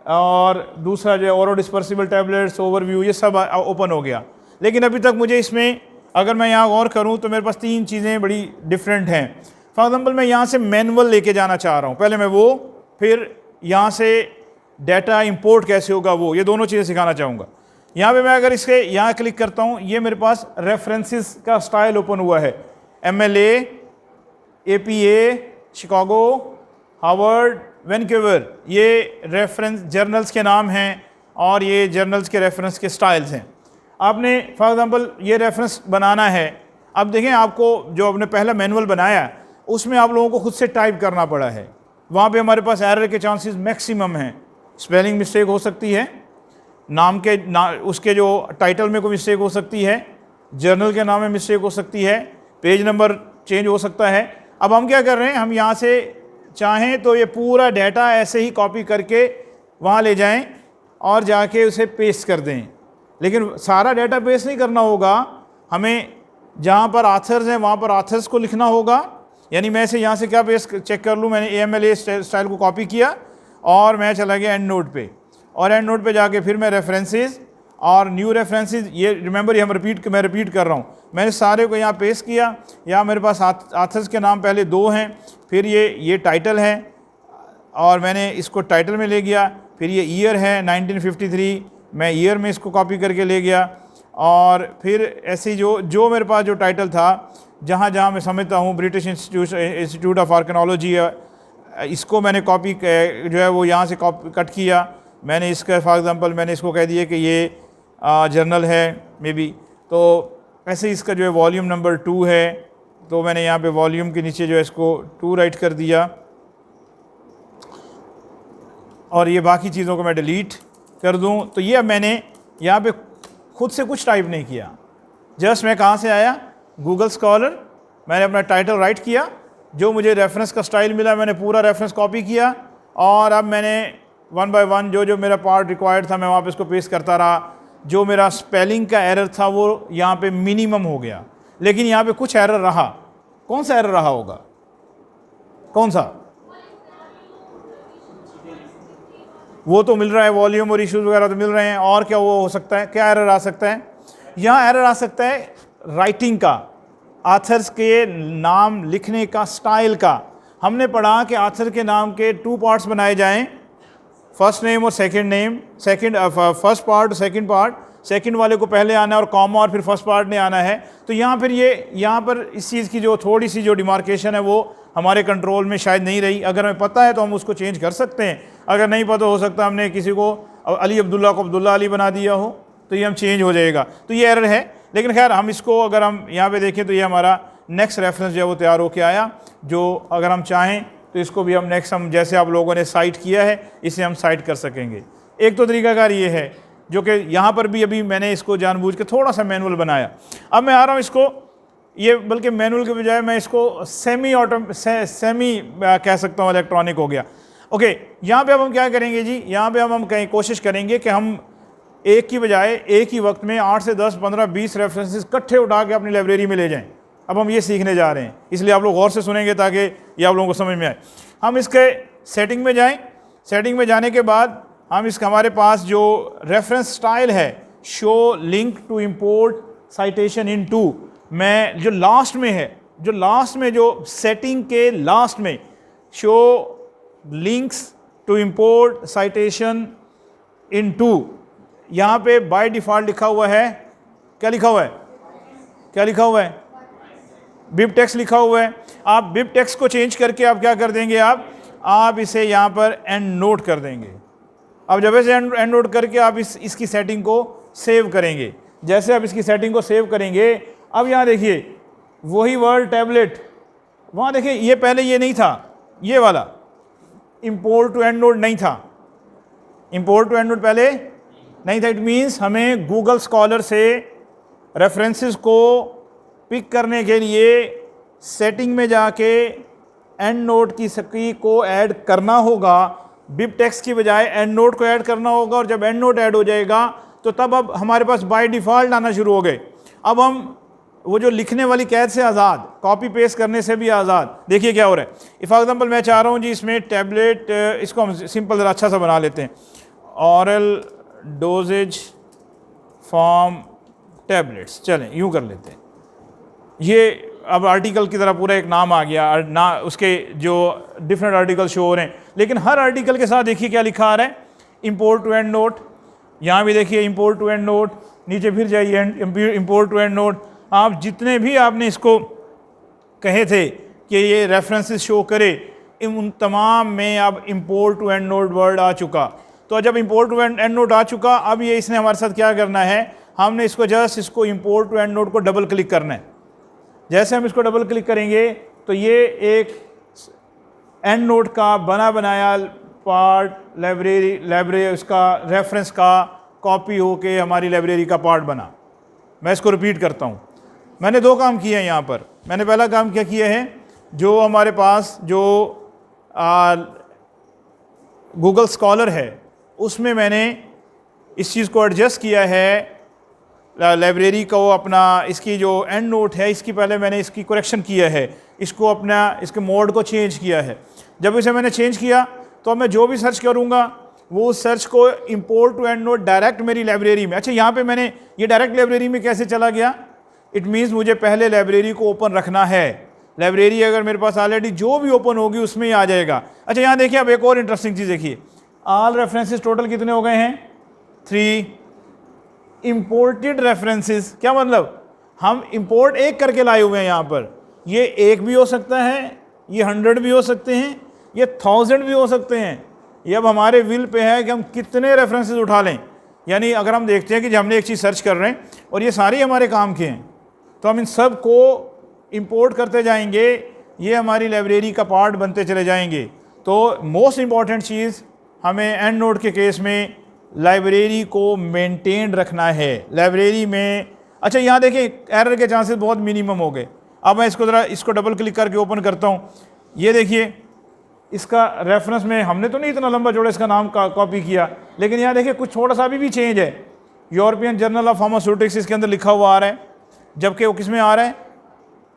और दूसरा जो ओरो डिस्पर्सिबल टैबलेट्स, ओवरव्यू, ये सब ओपन हो गया। लेकिन अभी तक मुझे इसमें अगर मैं यहाँ गौर करूँ तो मेरे पास 3 चीज़ें बड़ी डिफरेंट हैं। फॉर एग्जाम्पल मैं यहाँ से मैनुअल लेके जाना चाह रहा हूँ, पहले मैं वो, फिर यहाँ से डाटा इंपोर्ट कैसे होगा वो, ये दोनों चीज़ें सिखाना चाहूँगा। यहाँ पे मैं अगर इसके यहाँ क्लिक करता हूँ, ये मेरे पास रेफरेंसेस का स्टाइल ओपन हुआ है। MLA, APA, Chicago, Harvard, Vancouver, ये रेफरेंस जर्नल्स के नाम हैं और ये जर्नल्स के रेफरेंस के स्टाइल्स हैं। आपने फॉर एग्जांपल ये रेफरेंस बनाना है। अब देखें, आपको जो आपने पहला मैनुअल बनाया उसमें आप लोगों को खुद से टाइप करना पड़ा है। वहाँ पे हमारे पास एरर के चांसेस मैक्सिमम हैं। स्पेलिंग मिस्टेक हो सकती है, नाम के उसके जो टाइटल में कोई मिस्टेक हो सकती है, जर्नल के नाम में मिस्टेक हो सकती है, पेज नंबर चेंज हो सकता है। अब हम क्या कर रहे हैं, हम यहाँ से चाहें तो ये पूरा डाटा ऐसे ही कॉपी करके वहाँ ले जाएं और जाके उसे पेस्ट कर दें। लेकिन सारा डाटा पेस्ट नहीं करना होगा, हमें जहाँ पर आथर्स हैं वहाँ पर आथर्स को लिखना होगा। यानी मैं इसे यहाँ से क्या पेस्ट चेक कर लूँ, मैंने AMLA स्टाइल को कॉपी किया और मैं चला गया एंड नोट पे, और एंड नोट पे जाके फिर मैं रेफरेंसेस और न्यू रेफरेंसेस, ये रिमेंबर ये मैं रिपीट कर रहा हूँ, मैंने सारे को यहाँ पेस्ट किया। यहाँ मेरे पास आथर्स के नाम पहले 2 हैं, फिर ये टाइटल है और मैंने इसको टाइटल में ले गया। फिर ये ईयर है 1953, मैं ईयर में इसको कॉपी करके ले गया। और फिर ऐसे जो मेरे पास जो टाइटल था, जहाँ मैं समझता हूँ ब्रिटिश इंस्टीट्यूट ऑफ आर्कियोलॉजी, इसको मैंने कॉपी जो है वो यहाँ से कॉपी कट किया। मैंने इसका फॉर एग्जांपल मैंने इसको कह दिया कि ये जर्नल है मे बी, तो ऐसे इसका जो है वॉल्यूम नंबर 2 है, तो मैंने यहाँ पे वॉल्यूम के नीचे जो है इसको 2 राइट कर दिया। और ये बाकी चीज़ों को मैं डिलीट कर दूँ। तो ये अब मैंने यहाँ पे खुद से कुछ टाइप नहीं किया, जस्ट मैं कहाँ से आया, गूगल स्कॉलर, मैंने अपना टाइटल राइट किया, जो मुझे रेफरेंस का स्टाइल मिला मैंने पूरा रेफरेंस कॉपी किया, और अब मैंने 1 बाय 1 जो मेरा पार्ट रिक्वायर्ड था मैं वहाँ पे इसको पेस्ट करता रहा। जो मेरा स्पेलिंग का एरर था वो यहाँ पे मिनिमम हो गया, लेकिन यहाँ पे कुछ एरर रहा। कौन सा एरर रहा होगा, कौन सा? वो तो मिल रहा है, वॉल्यूम और इश्यूज वगैरह तो मिल रहे हैं। और क्या वो हो सकता है, क्या एरर आ सकता है? यहाँ एरर आ सकता है राइटिंग का, आथर्स के नाम लिखने का स्टाइल का। हमने पढ़ा कि आथर के नाम के 2 पार्ट्स बनाए जाएं, फर्स्ट नेम और सेकंड नेम, फर्स्ट पार्ट और सेकंड पार्ट, सेकंड वाले को पहले आना है और कॉमा और फिर फर्स्ट पार्ट ने आना है। तो यहाँ फिर यहाँ पर इस चीज़ की जो थोड़ी सी जो डिमार्केशन है वो हमारे कंट्रोल में शायद नहीं रही। अगर हमें पता है तो हम उसको चेंज कर सकते हैं, अगर नहीं पता हो सकता हमने किसी को अली अब्दुल्ला को अब्दुल्ला अली बना दिया हो तो ये हम चेंज हो जाएगा। तो ये एरर है, लेकिन खैर हम इसको अगर हम यहाँ पे देखें तो ये हमारा नेक्स्ट रेफरेंस जो है वो तैयार होकर आया, जो अगर हम चाहें तो इसको भी हम नेक्स्ट हम जैसे आप लोगों ने साइट किया है इसे हम साइट कर सकेंगे। एक तो तरीकाकार ये है, जो कि यहाँ पर भी अभी मैंने इसको जानबूझ के थोड़ा सा मैनुअल बनाया। अब मैं आ रहा हूँ इसको, ये बल्कि मैनुअल के बजाय मैं इसको सेमी कह सकता हूँ, इलेक्ट्रॉनिक हो गया। ओके, यहाँ पे अब हम क्या करेंगे जी, यहाँ पे हम कहीं कोशिश करेंगे कि हम एक की बजाय एक ही वक्त में 8 से 10, 15, 20 रेफरेंसेस इकट्ठे उठा के अपनी लाइब्रेरी में ले जाएं। अब हम ये सीखने जा रहे हैं, इसलिए आप लोग गौर से सुनेंगे ताकि ये आप लोगों को समझ में आए। हम इसके सेटिंग में जाएं, सेटिंग में जाने के बाद हम इसका हमारे पास जो रेफरेंस स्टाइल है, show link to import citation into, मैं जो लास्ट में है, जो लास्ट में जो सेटिंग के लास्ट में show links to import citation into, यहाँ पे बाय डिफ़ॉल्ट लिखा हुआ है, क्या लिखा हुआ है, क्या लिखा हुआ है, बिब टेक्स्ट लिखा हुआ है। आप बिब टेक्स्ट को चेंज करके आप क्या कर देंगे, आप इसे यहाँ पर एंड नोट कर देंगे। अब जब ऐसे एंड नोट करके आप इसकी सेटिंग को सेव करेंगे, जैसे आप इसकी सेटिंग को सेव करेंगे, अब यहाँ देखिए वही वर्ड टैबलेट, वहाँ देखिए ये पहले ये नहीं था, ये वाला इंपोर्ट टू एंड नोट नहीं था, इंपोर्ट टू एंड नोट पहले नहीं था। इट मीन्स हमें गूगल स्कॉलर से रेफरेंसेस को पिक करने के लिए सेटिंग में जाके एंड नोट की को ऐड करना होगा, बिब टेक्स्ट की बजाय एंड नोट को ऐड करना होगा। और जब एंड नोट ऐड हो जाएगा तो तब अब हमारे पास बाय डिफ़ॉल्ट आना शुरू हो गए। अब हम वो जो लिखने वाली कैद से आज़ाद, कॉपी पेस्ट करने से भी आज़ाद। देखिए क्या हो रहा है, इफ़ एग्जाम्पल मैं चाह रहा हूँ जी इसमें टैबलेट, इसको हम सिंपल ज़रा अच्छा सा बना लेते हैं, ऑरल डोजेज फॉर्म टैबलेट्स, चलें यूँ कर लेते हैं। ये अब आर्टिकल की तरह पूरा एक नाम आ गया ना, उसके जो डिफरेंट आर्टिकल शो हो रहे हैं, लेकिन हर आर्टिकल के साथ देखिए क्या लिखा आ रहा है, इंपोर्ट टू एंड नोट। यहाँ भी देखिए इंपोर्ट टू एंड नोट, नीचे फिर जाइए इंपोर्ट टू एंड नोट। आप जितने भी आपने इसको कहे थे कि ये रेफरेंसेस शो करे, उन तमाम में अब import to EndNote word आ चुका। तो जब इंपोर्ट टू एंड नोट आ चुका, अब ये इसने हमारे साथ क्या करना है, हमने इसको जस्ट इसको इंपोर्ट टू एंड नोट को डबल क्लिक करना है। जैसे हम इसको डबल क्लिक करेंगे तो ये एक एंड नोट का बना बनाया पार्ट लाइब्रेरी उसका रेफरेंस का कॉपी होके हमारी लाइब्रेरी का पार्ट बना। मैं इसको रिपीट करता हूँ। मैंने दो काम किए हैं यहाँ पर। मैंने पहला काम क्या किया है, जो हमारे पास जो गूगल स्कॉलर है उसमें मैंने इस चीज़ को एडजस्ट किया है, लाइब्रेरी को अपना इसकी जो एंड नोट है इसकी पहले मैंने इसकी करेक्शन किया है, इसको अपना इसके मोड को चेंज किया है। जब इसे मैंने चेंज किया तो मैं जो भी सर्च करूँगा वो उस सर्च को import to EndNote direct मेरी लाइब्रेरी में। अच्छा, यहाँ पे मैंने ये डायरेक्ट लाइब्रेरी में कैसे चला गया, इट मीन्स मुझे पहले लाइब्रेरी को ओपन रखना है। लाइब्रेरी अगर मेरे पास ऑलरेडी जो भी ओपन होगी उसमें ही आ जाएगा। अच्छा, यहाँ देखिए अब एक और इंटरेस्टिंग चीज़ देखिए, ऑल रेफरेंसेस टोटल कितने हो गए हैं, 3। इंपोर्टेड रेफरेंसेस, क्या मतलब, हम इंपोर्ट एक करके लाए हुए हैं यहाँ पर। ये एक भी हो सकता है, ये 100 भी हो सकते हैं, ये 1000 भी हो सकते हैं। ये अब हमारे विल पे है कि हम कितने रेफरेंसेस उठा लें। यानी अगर हम देखते हैं कि जब हमने एक चीज़ सर्च कर रहे हैं और ये सारे हमारे काम के हैं, तो हम इन सब को इंपोर्ट करते जाएंगे, ये हमारी लाइब्रेरी का पार्ट बनते चले जाएंगे। तो मोस्ट इम्पॉर्टेंट चीज़ हमें एंड नोट के केस में लाइब्रेरी को मेंटेन रखना है। लाइब्रेरी में अच्छा यहाँ देखिए एरर के चांसेस बहुत मिनिमम हो गए। अब मैं इसको ज़रा इसको डबल क्लिक करके ओपन करता हूँ। ये देखिए इसका रेफरेंस में हमने तो नहीं इतना लंबा चौड़ा इसका नाम कॉपी किया, लेकिन यहाँ देखिए कुछ थोड़ा सा अभी भी चेंज है। यूरोपियन जर्नल ऑफ फार्मास्यूटिक्स इसके अंदर लिखा हुआ आ रहा है, जबकि वो किस में आ रहा है,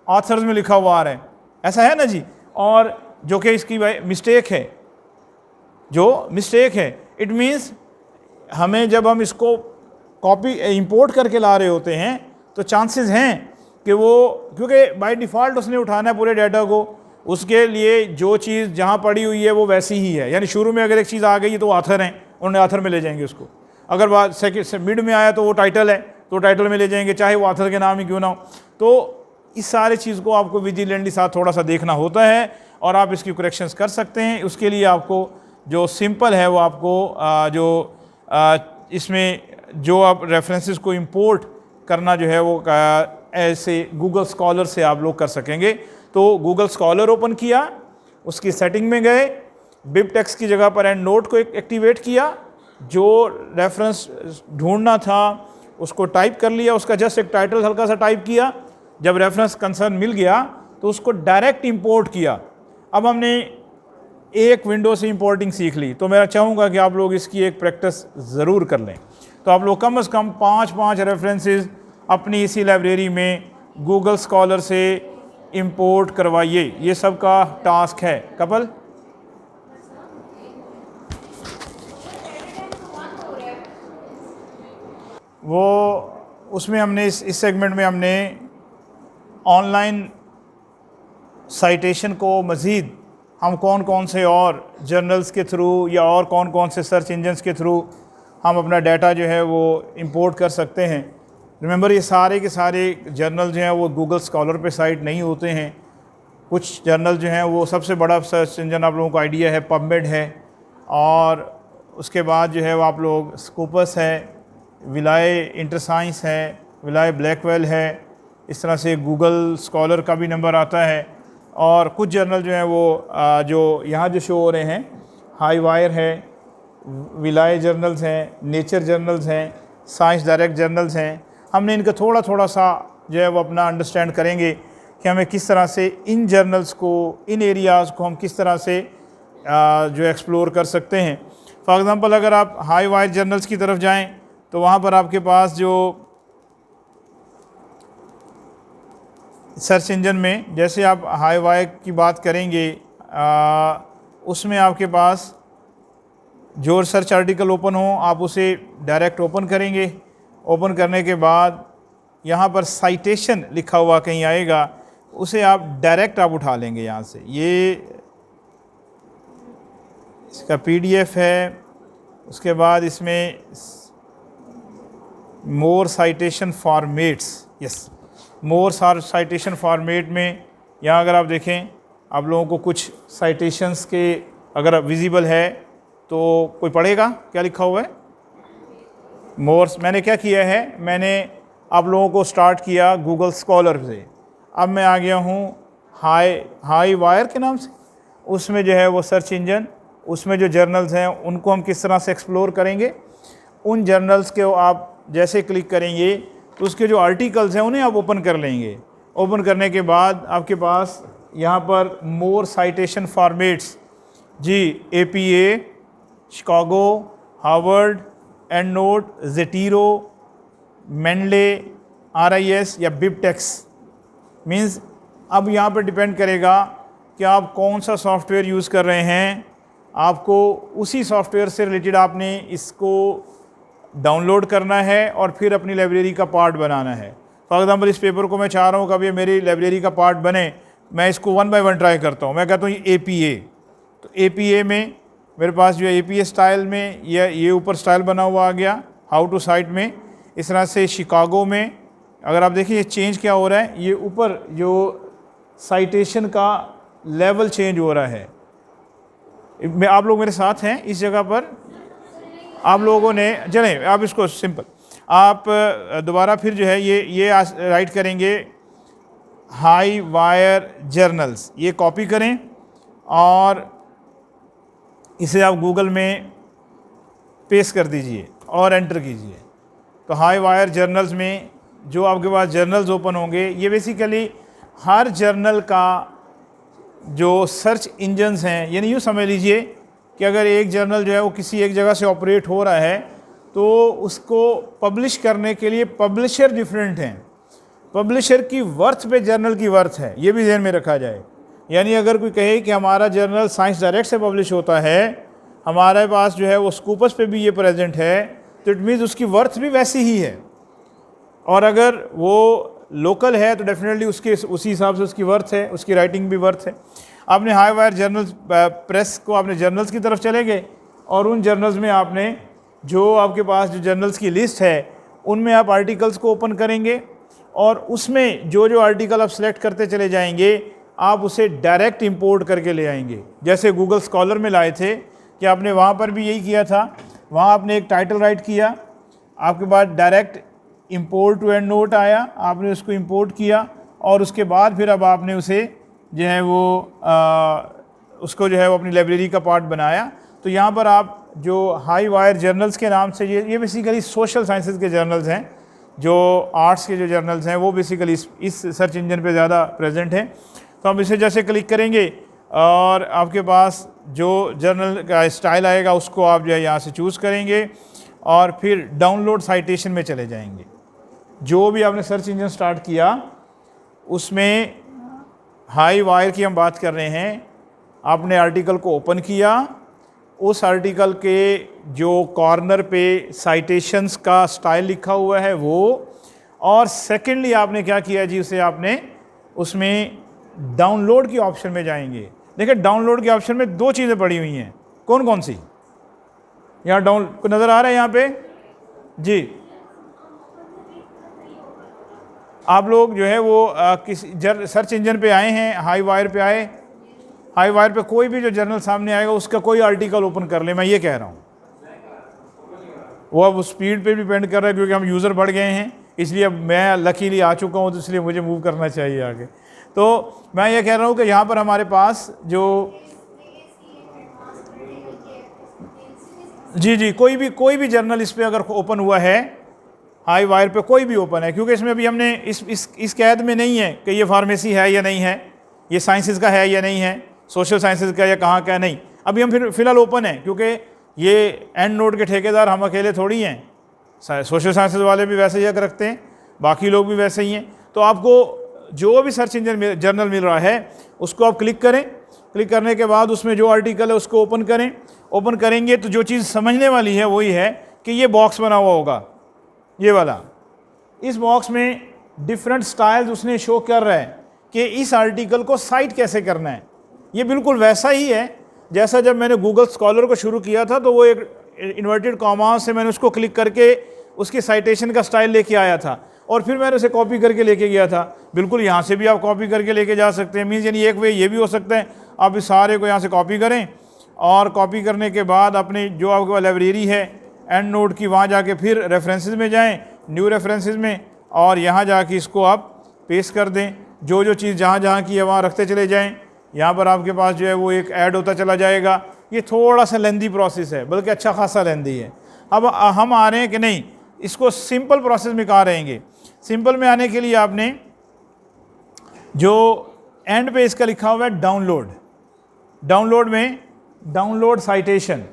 ऑथर्स में लिखा हुआ आ रहा है। ऐसा है ना जी। और जो कि इसकी मिस्टेक है, जो मिस्टेक है, इट मीन्स हमें जब हम इसको कॉपी इंपोर्ट करके ला रहे होते हैं तो चांसेस हैं कि वो, क्योंकि बाय डिफ़ॉल्ट उसने उठाना है पूरे डाटा को, उसके लिए जो चीज़ जहाँ पड़ी हुई है वो वैसी ही है। यानी शुरू में अगर एक चीज़ आ गई तो ऑथर हैं, उन्होंने ऑथर में ले जाएंगे उसको। अगर बात सेकंड मिड में आया तो वो टाइटल है तो टाइटल में ले जाएंगे, चाहे वो ऑथर के नाम ही क्यों ना हो। तो इस सारे चीज़ को आपको विजिलेंटली साथ थोड़ा सा देखना होता है और आप इसकी करेक्शंस कर सकते हैं। उसके लिए आपको जो सिंपल है वो आपको इसमें जो आप रेफरेंसेस को इंपोर्ट करना जो है वो ऐसे गूगल स्कॉलर से आप लोग कर सकेंगे। तो गूगल स्कॉलर ओपन किया, उसकी सेटिंग में गए, बिब टेक्स्ट की जगह पर एंड नोट को एक्टिवेट किया, जो रेफरेंस ढूंढना था उसको टाइप कर लिया, उसका जस्ट एक टाइटल हल्का सा टाइप किया। जब रेफरेंस कंसर्न मिल गया तो उसको डायरेक्ट इंपोर्ट किया। अब हमने एक विंडो से इंपोर्टिंग सीख ली, तो मैं चाहूँगा कि आप लोग इसकी एक प्रैक्टिस ज़रूर कर लें। तो आप लोग कम से कम 5 रेफरेंसेस अपनी इसी लाइब्रेरी में गूगल स्कॉलर से इंपोर्ट करवाइए। ये सब का टास्क है। कपल वो उसमें हमने इस सेगमेंट में हमने ऑनलाइन साइटेशन को मज़ीद हम कौन कौन से और जर्नल्स के थ्रू या और कौन कौन से सर्च इंजन्स के थ्रू हम अपना डाटा जो है वो इंपोर्ट कर सकते हैं। रिमेंबर, ये सारे के सारे जर्नल जो हैं वो गूगल स्कॉलर पे साइट नहीं होते हैं। कुछ जर्नल जो हैं वो सबसे बड़ा सर्च इंजन आप लोगों को आइडिया है पबमेड है, और उसके बाद जो है वो आप लोग स्कूपस है, विलाय इंटरसाइंस है, विलाय ब्लैकवेल है, इस तरह से गूगल स्कॉलर का भी नंबर आता है। और कुछ जर्नल जो हैं वो जो यहाँ जो शो हो रहे हैं, हाई वायर है, विलाय जर्नल्स हैं, नेचर जर्नल्स हैं, साइंस डायरेक्ट जर्नल्स हैं। हमने इनका थोड़ा थोड़ा सा जो है वो अपना अंडरस्टैंड करेंगे कि हमें किस तरह से इन जर्नल्स को, इन एरियाज़ को हम किस तरह से जो एक्सप्लोर कर सकते हैं। फॉर एग्ज़ाम्पल, अगर आप हाई वायर जर्नल्स की तरफ जाएं तो वहाँ पर आपके पास जो सर्च इंजन में, जैसे आप हाई वायर की बात करेंगे उसमें आपके पास जो सर्च आर्टिकल ओपन हो आप उसे डायरेक्ट ओपन करेंगे। ओपन करने के बाद यहाँ पर साइटेशन लिखा हुआ कहीं आएगा, उसे आप डायरेक्ट आप उठा लेंगे यहाँ से। ये इसका PDF है। उसके बाद इसमें मोर साइटेशन फॉर्मेट्स, यस, मोर साइटेशन फॉर्मेट में यहाँ अगर आप देखें, आप लोगों को कुछ साइटेशंस के अगर विजिबल है तो कोई पढ़ेगा क्या लिखा हुआ है। मोर, मैंने क्या किया है, मैंने आप लोगों को स्टार्ट किया गूगल स्कॉलर से। अब मैं आ गया हूँ हाई वायर के नाम से, उसमें जो है वो सर्च इंजन, उसमें जो जर्नल्स हैं उनको हम किस तरह से एक्सप्लोर करेंगे। उन जर्नल्स के आप जैसे क्लिक करेंगे तो उसके जो आर्टिकल्स हैं उन्हें आप ओपन कर लेंगे। ओपन करने के बाद आपके पास यहाँ पर मोर साइटेशन फॉर्मेट्स, जी, APA, Chicago, Harvard, EndNote, Zotero, Mendeley, RIS या बिबटेक्स। मीन्स अब यहाँ पर डिपेंड करेगा कि आप कौन सा सॉफ्टवेयर यूज़ कर रहे हैं। आपको उसी सॉफ्टवेयर से रिलेटेड आपने इसको डाउनलोड करना है और फिर अपनी लाइब्रेरी का पार्ट बनाना है। फॉर एग्ज़ाम्पल, इस पेपर को मैं चाह रहा हूँ कि अब ये मेरी लाइब्रेरी का पार्ट बने। मैं इसको 1 बाय 1 ट्राई करता हूँ। मैं कहता हूँ ये APA, तो APA में मेरे पास जो है APA स्टाइल में ये ऊपर स्टाइल बना हुआ आ गया, हाउ टू साइट में। इस तरह से शिकागो में अगर आप देखिए ये चेंज क्या हो रहा है, ये ऊपर जो साइटेशन का लेवल चेंज हो रहा है। आप लोग मेरे साथ हैं इस जगह पर, आप लोगों ने, चलें आप इसको सिंपल, आप दोबारा फिर जो है ये राइट करेंगे हाई वायर जर्नल्स, ये कॉपी करें और इसे आप गूगल में पेस्ट कर दीजिए और एंटर कीजिए। तो हाई वायर जर्नल्स में जो आपके पास जर्नल्स ओपन होंगे, ये बेसिकली हर जर्नल का जो सर्च इंजन्स हैं, यानी यूँ समझ लीजिए कि अगर एक जर्नल जो है वो किसी एक जगह से ऑपरेट हो रहा है तो उसको पब्लिश करने के लिए पब्लिशर डिफरेंट हैं। पब्लिशर की वर्थ पे जर्नल की वर्थ है, ये भी ध्यान में रखा जाए। यानी अगर कोई कहे कि हमारा जर्नल साइंस डायरेक्ट से पब्लिश होता है, हमारे पास जो है वो स्कूपस पे भी ये प्रेजेंट है, तो इट मीन्स उसकी वर्थ भी वैसी ही है। और अगर वो लोकल है तो डेफिनेटली उसी हिसाब से उसकी वर्थ है, उसकी राइटिंग भी वर्थ है। आपने हाई वायर जर्नल्स प्रेस को आपने जर्नल्स की तरफ चले गए और उन जर्नल्स में आपने जो आपके पास जो जर्नल्स की लिस्ट है उनमें आप आर्टिकल्स को ओपन करेंगे और उसमें जो जो आर्टिकल आप सेलेक्ट करते चले जाएंगे आप उसे डायरेक्ट इंपोर्ट करके ले आएंगे। जैसे गूगल स्कॉलर में लाए थे कि आपने वहाँ पर भी यही किया था, वहाँ आपने एक टाइटल राइट किया, आपके पास direct import to EndNote आया, आपने उसको इंपोर्ट किया और उसके बाद फिर अब आपने उसे जो है वो उसको जो है वो अपनी लाइब्रेरी का पार्ट बनाया। तो यहाँ पर आप जो हाई वायर जर्नल्स के नाम से ये बेसिकली सोशल साइंसेज के जर्नल्स हैं, जो आर्ट्स के जो जर्नल्स हैं वो बेसिकली इस सर्च इंजन पे ज़्यादा प्रेजेंट हैं। तो हम इसे जैसे क्लिक करेंगे और आपके पास जो जर्नल का स्टाइल आएगा उसको आप जो है यहाँ से चूज़ करेंगे और फिर डाउनलोड साइटेशन में चले जाएंगे। जो भी आपने सर्च इंजन स्टार्ट किया उसमें हाई वायर की हम बात कर रहे हैं, आपने आर्टिकल को ओपन किया, उस आर्टिकल के जो कॉर्नर पे साइटेशंस का स्टाइल लिखा हुआ है वो, और सेकेंडली आपने क्या किया जी, उसे आपने उसमें डाउनलोड की ऑप्शन में जाएंगे। देखिए डाउनलोड के ऑप्शन में दो चीज़ें पड़ी हुई हैं, कौन कौन सी? यहाँ डाउन को नज़र आ रहा है यहाँ पे जी। आप लोग जो है वो किसी सर्च इंजन पे आए हैं, हाई वायर पे आए, हाई वायर पे कोई भी जो जर्नल सामने आएगा उसका कोई आर्टिकल ओपन कर ले, मैं ये कह रहा हूँ। वो अब स्पीड पे भी डिपेंड कर रहा है, क्योंकि हम यूज़र बढ़ गए हैं, इसलिए अब मैं लकीली आ चुका हूँ, तो इसलिए मुझे मूव करना चाहिए आगे। तो मैं ये कह रहा हूँ कि यहाँ पर हमारे पास जो जी कोई भी जर्नल इस पर अगर ओपन हुआ है, हाई वायर पे कोई भी ओपन है, क्योंकि इसमें अभी हमने इस कैद में नहीं है कि ये फार्मेसी है या नहीं है, ये साइंसेस का है या नहीं है, सोशल साइंसेस का या कहाँ का नहीं। अभी हम फिलहाल ओपन है, क्योंकि ये एंड नोड के ठेकेदार हम अकेले थोड़ी हैं, सोशल साइंसेस वाले भी वैसे ही हक रखते हैं, बाकी लोग भी वैसे ही हैं। तो आपको जो भी सर्च इंजन जर्नल मिल रहा है उसको आप क्लिक करें, क्लिक करने के बाद उसमें जो आर्टिकल है उसको ओपन करें। ओपन करेंगे तो जो चीज़ समझने वाली है वही है कि ये बॉक्स बना हुआ होगा, ये वाला। इस बॉक्स में डिफरेंट स्टाइल्स उसने शो कर रहा है कि इस आर्टिकल को साइट कैसे करना है। ये बिल्कुल वैसा ही है जैसा जब मैंने गूगल स्कॉलर को शुरू किया था, तो वो एक इन्वर्टेड कॉमा से मैंने उसको क्लिक करके उसकी साइटेशन का स्टाइल लेके आया था, और फिर मैंने उसे कॉपी करके लेके गया था। बिल्कुल यहाँ से भी आप कॉपी करके लेके जा सकते हैं। मीन्स यानी एक वे ये भी हो सकता है आप इस सारे को यहाँ से कॉपी करें, और कॉपी करने के बाद अपने जो आपके पास लाइब्रेरी है एंड नोड की, वहाँ जाके फिर रेफरेंसेस में जाएं, न्यू रेफरेंसेस में, और यहाँ जाके इसको आप पेस्ट कर दें। जो जो चीज़ जहाँ जहाँ की है वहाँ रखते चले जाएं। यहाँ पर आपके पास जो है वो एक ऐड होता चला जाएगा। ये थोड़ा सा लेंदी प्रोसेस है, बल्कि अच्छा खासा लेंदी है। अब हम आ रहे हैं कि नहीं, इसको सिंपल प्रोसेस में कहाँ रहेंगे। सिंपल में आने के लिए आपने जो एंड पे इसका लिखा हुआ है डाउनलोड, डाउनलोड में डाउनलोड साइटेशन,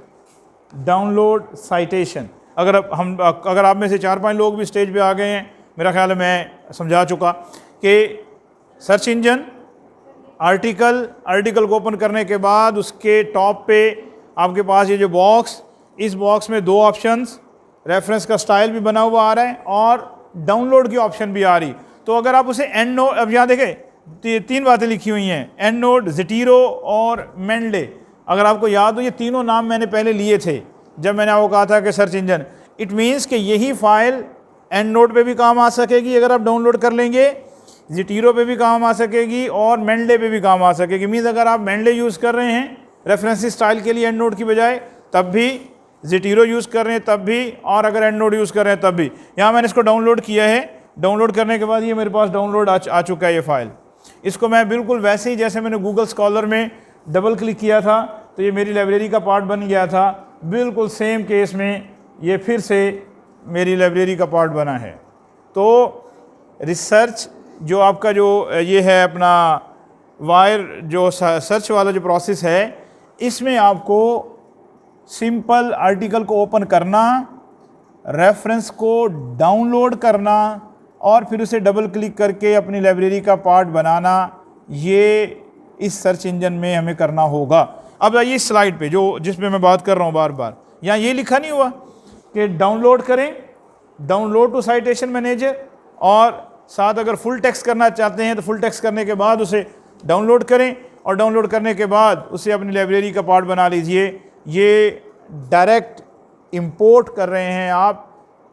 अगर आप में से 4-5 लोग भी स्टेज पे आ गए हैं, मेरा ख्याल है मैं समझा चुका कि सर्च इंजन आर्टिकल को ओपन करने के बाद उसके टॉप पे आपके पास ये जो बॉक्स, इस बॉक्स में 2 ऑप्शंस, रेफरेंस का स्टाइल भी बना हुआ आ रहा है और डाउनलोड की ऑप्शन भी आ रही। तो अगर आप उसे एंड नोड, अब यहाँ देखें 3 बातें लिखी हुई हैं, एंड नोड, ज़ेटीरो और मेंडले। अगर आपको याद हो, ये तीनों नाम मैंने पहले लिए थे जब मैंने आपको कहा था कि सर्च इंजन। इट मीन्स कि यही फाइल एंड नोड पे भी काम आ सकेगी अगर आप डाउनलोड कर लेंगे, ज़ेटीरो पे भी काम आ सकेगी और मेंडले पे भी काम आ सकेगी। मीन्स अगर आप मेंडले यूज़ कर रहे हैं रेफरेंस स्टाइल के लिए एंड नोड की बजाय, तब भी ज़ेटीरो यूज़ कर रहे हैं तब भी, और अगर एंड नोड यूज़ कर रहे हैं तब भी। यहाँ मैंने इसको डाउनलोड किया है, डाउनलोड करने के बाद ये मेरे पास डाउनलोड आ चुका है ये फ़ाइल। इसको मैं बिल्कुल वैसे ही जैसे मैंने गूगल स्कॉलर में डबल क्लिक किया था तो ये मेरी लाइब्रेरी का पार्ट बन गया था, बिल्कुल सेम केस में ये फिर से मेरी लाइब्रेरी का पार्ट बना है। तो रिसर्च जो आपका जो ये है अपना वायर जो सर्च वाला जो प्रोसेस है, इसमें आपको सिंपल आर्टिकल को ओपन करना, रेफरेंस को डाउनलोड करना और फिर उसे डबल क्लिक करके अपनी लाइब्रेरी का पार्ट बनाना, ये इस सर्च इंजन में हमें करना होगा। अब आइए स्लाइड पे जो जिस पे मैं बात कर रहा हूँ बार बार, यहाँ ये लिखा नहीं हुआ कि डाउनलोड करें, डाउनलोड टू साइटेशन मैनेजर, और साथ अगर फुल टेक्स्ट करना चाहते हैं तो फुल टेक्स्ट करने के बाद उसे डाउनलोड करें, और डाउनलोड करने के बाद उसे अपनी लाइब्रेरी का पार्ट बना लीजिए। ये डायरेक्ट इंपोर्ट कर रहे हैं आप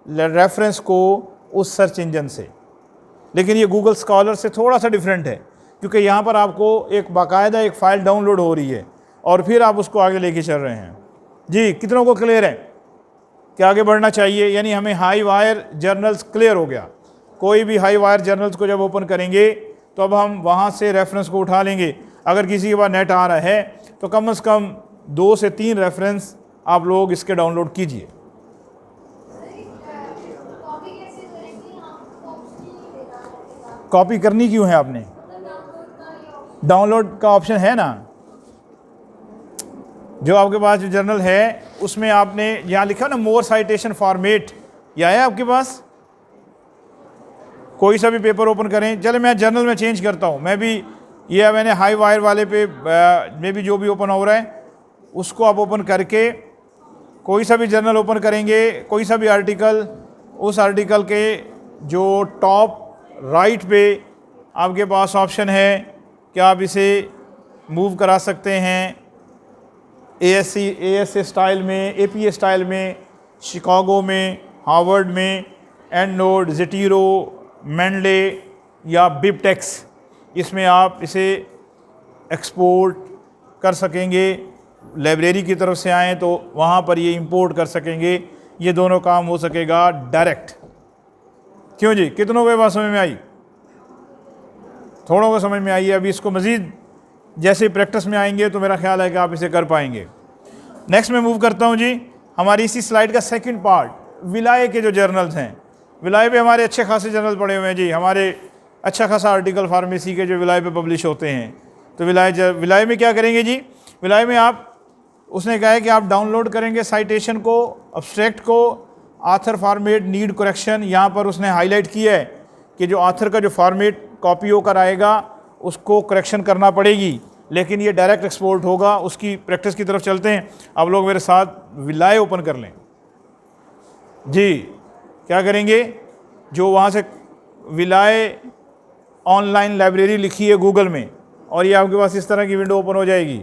रेफरेंस को उस सर्च इंजन से। लेकिन ये गूगल स्कॉलर से थोड़ा सा डिफरेंट है, क्योंकि यहाँ पर आपको एक बाकायदा एक फ़ाइल डाउनलोड हो रही है और फिर आप उसको आगे लेके चल रहे हैं। जी, कितनों को क्लियर है कि आगे बढ़ना चाहिए? यानी हमें हाई वायर जर्नल्स क्लियर हो गया। कोई भी हाई वायर जर्नल्स को जब ओपन करेंगे तो अब हम वहाँ से रेफरेंस को उठा लेंगे। अगर किसी के पास नेट आ रहा है तो कम से कम 2 से 3 रेफरेंस आप लोग इसके डाउनलोड कीजिए। कॉपी करनी क्यों है आपने? डाउनलोड का ऑप्शन है ना, जो आपके पास जो जर्नल है उसमें आपने यहाँ लिखा ना मोर साइटेशन फॉर्मेट, यह है आपके पास। कोई सा भी पेपर ओपन करें, चले मैं जर्नल में चेंज करता हूँ, मैं भी ये मैंने हाई वायर वाले पे में भी जो भी ओपन हो रहा है उसको आप ओपन करके कोई सा भी जर्नल ओपन करेंगे, कोई सा भी आर्टिकल, उस आर्टिकल के जो टॉप राइट पे आपके पास ऑप्शन है कि आप इसे मूव करा सकते हैं ASC स्टाइल में, APA स्टाइल में, शिकागो में, हार्वर्ड में, एंडनोड, ज़ेटीरो, मेंडले या बिबटेक्स, इसमें आप इसे एक्सपोर्ट कर सकेंगे। लाइब्रेरी की तरफ से आएँ तो वहाँ पर ये इंपोर्ट कर सकेंगे। ये दोनों काम हो सकेगा डायरेक्ट। क्यों जी, कितनों को बात समझ में आई? थोड़ों को समझ में आई है। अभी इसको मज़ीद जैसे प्रैक्टिस में आएंगे तो मेरा ख्याल है कि आप इसे कर पाएंगे। नेक्स्ट मैं मूव करता हूँ जी, हमारी इसी स्लाइड का सेकंड पार्ट, विलाय के जो जर्नल्स हैं। विलाय पे हमारे अच्छे खासे जर्नल पड़े हुए हैं जी, हमारे अच्छा खासा आर्टिकल फार्मेसी के जो विलाय पे पब्लिश होते हैं। तो विलाय में क्या करेंगे जी, विलाय में आप, उसने कहा है कि आप डाउनलोड करेंगे साइटेशन को, अब्स्ट्रैक्ट को, आथर फॉर्मेट नीड करेक्शन। यहाँ पर उसने हाईलाइट किया है कि जो आथर का जो फॉर्मेट कॉपी होकर आएगा उसको करेक्शन करना पड़ेगी, लेकिन ये डायरेक्ट एक्सपोर्ट होगा। उसकी प्रैक्टिस की तरफ चलते हैं। आप लोग मेरे साथ विलाय ओपन कर लें जी। क्या करेंगे, जो वहाँ से विलाय ऑनलाइन लाइब्रेरी लिखी है गूगल में, और ये आपके पास इस तरह की विंडो ओपन हो जाएगी,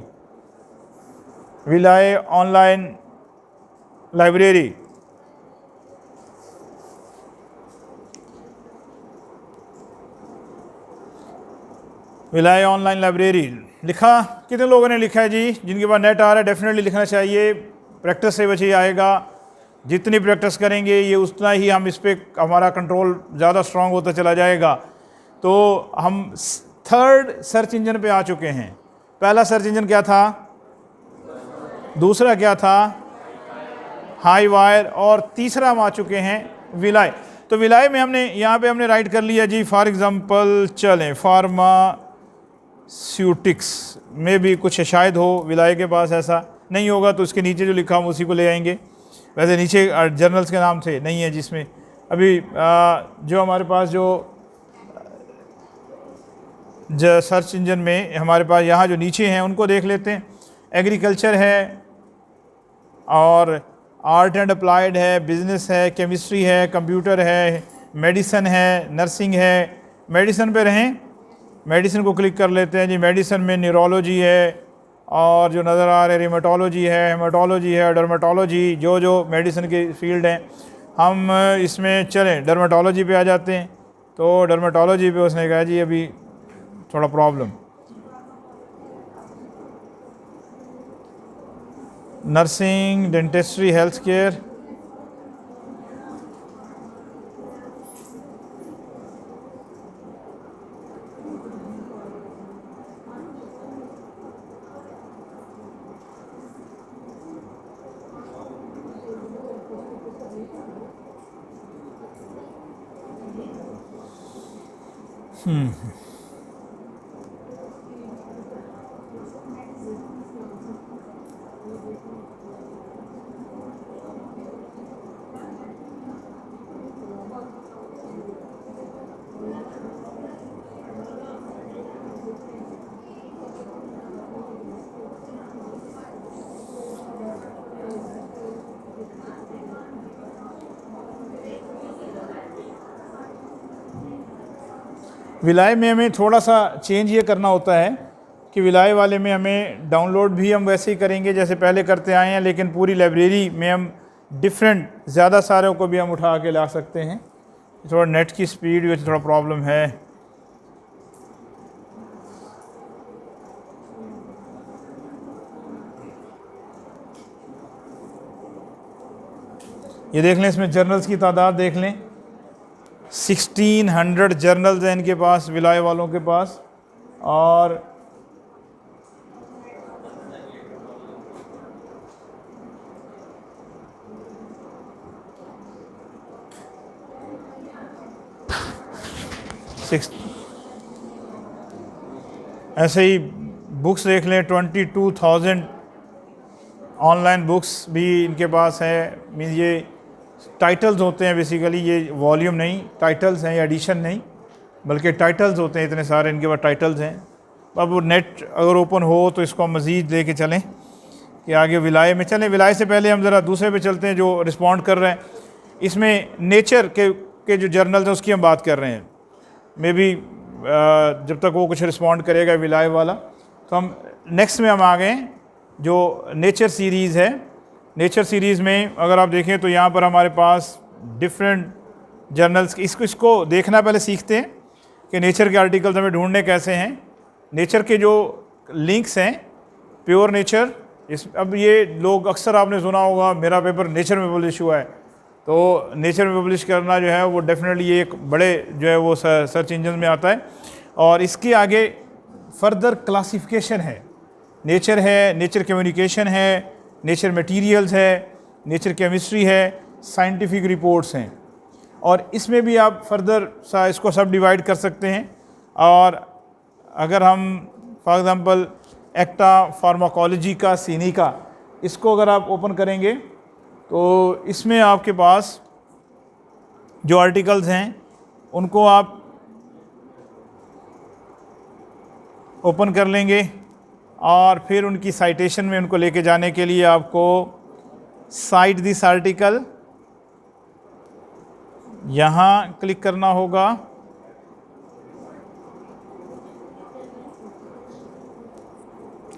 विलाय ऑनलाइन लाइब्रेरी। विलाय ऑनलाइन लाइब्रेरी लिखा, कितने लोगों ने लिखा है जी? जिनके पास नेट आ रहा है डेफिनेटली लिखना चाहिए। प्रैक्टिस से बच्चे आएगा, जितनी प्रैक्टिस करेंगे ये उतना ही हम इस पर हमारा कंट्रोल ज़्यादा स्ट्रांग होता चला जाएगा। तो हम थर्ड सर्च इंजन पे आ चुके हैं। पहला सर्च इंजन क्या था, दूसरा क्या था, हाई वायर, और तीसरा हम आ चुके हैं विलाय। तो विलाय में हमने यहाँ पे हमने राइट कर लिया जी, फॉर एग्जांपल चलें फार्मास्यूटिक्स में भी कुछ शायद हो, विलाय के पास ऐसा नहीं होगा तो उसके नीचे जो लिखा हम उसी को ले आएंगे। वैसे नीचे जर्नल्स के नाम थे, नहीं है जिसमें अभी जो हमारे पास जो सर्च इंजन में हमारे पास यहाँ जो नीचे हैं उनको देख लेते हैं। एग्रीकल्चर है, और आर्ट एंड अप्लाइड है, बिजनेस है, केमिस्ट्री है, कंप्यूटर है, मेडिसन है, नर्सिंग है। मेडिसन पे रहें, मेडिसिन को क्लिक कर लेते हैं जी। मेडिसन में न्यूरोलॉजी है, और जो नज़र आ रहे रिमेटोलॉजी है, हेमाटोलॉजी है, डर्मेटोलॉजी, जो मेडिसिन के फील्ड हैं। हम इसमें चलें डर्मेटोलॉजी पे आ जाते हैं। तो डर्मेटोलॉजी पे उसने कहा जी अभी थोड़ा problem, nursing, dentistry, health care, Wiley में हमें थोड़ा सा चेंज ये करना होता है कि विलाय वाले में हमें डाउनलोड भी हम वैसे ही करेंगे जैसे पहले करते आए हैं, लेकिन पूरी लाइब्रेरी में हम डिफरेंट ज़्यादा सारे को भी हम उठा के ला सकते हैं। थोड़ा नेट की स्पीड में थोड़ा प्रॉब्लम है। ये देख लें, इसमें जर्नल्स की तादाद देख लें, 1600 जर्नल्स हैं इनके पास, विलाय वालों के पास। और ऐसे ही बुक्स देख लें, 22,000 ऑनलाइन बुक्स भी इनके पास है। मीन ये टाइटल्स होते हैं बेसिकली, ये वॉल्यूम नहीं, टाइटल्स हैं, एडिशन नहीं बल्कि टाइटल्स होते हैं। इतने सारे इनके पास टाइटल्स हैं। अब वो नेट अगर ओपन हो तो इसको हम मज़ीद लेके चलें कि आगे विलाय में चलें। विलाय से पहले हम ज़रा दूसरे पे चलते हैं जो रिस्पॉन्ड कर रहे हैं। इसमें नेचर के जो जर्नल्स हैं उसकी हम बात कर रहे हैं। मे बी जब तक वो कुछ रिस्पॉन्ड करेगा विलाय वाला। तो हम नेक्स्ट में हम आ गए जो नेचर सीरीज़ है। नेचर सीरीज़ में अगर आप देखें तो यहाँ पर हमारे पास डिफरेंट जर्नल्स, इसको देखना पहले सीखते हैं कि नेचर के आर्टिकल्स हमें ढूंढने कैसे हैं। नेचर के जो लिंक्स हैं, प्योर नेचर, अब ये लोग अक्सर आपने सुना होगा मेरा पेपर नेचर में पब्लिश हुआ है, तो नेचर में पब्लिश करना जो है वो डेफिनेटली एक बड़े जो है वो सर्च इंजन में आता है। और इसके आगे फर्दर क्लासिफिकेशन है, नेचर है, नेचर कम्युनिकेशन है, नेचर मटेरियल्स है, नेचर केमिस्ट्री है, साइंटिफिक रिपोर्ट्स हैं। और इसमें भी आप फर्दर इसको सब डिवाइड कर सकते हैं। और अगर हम फॉर एग्ज़ाम्पल एक्टा फार्माकोलॉजी का सीनिका, इसको अगर आप ओपन करेंगे तो इसमें आपके पास जो आर्टिकल्स हैं उनको आप ओपन कर लेंगे और फिर उनकी साइटेशन में उनको लेके जाने के लिए आपको साइट दिस आर्टिकल यहाँ क्लिक करना होगा।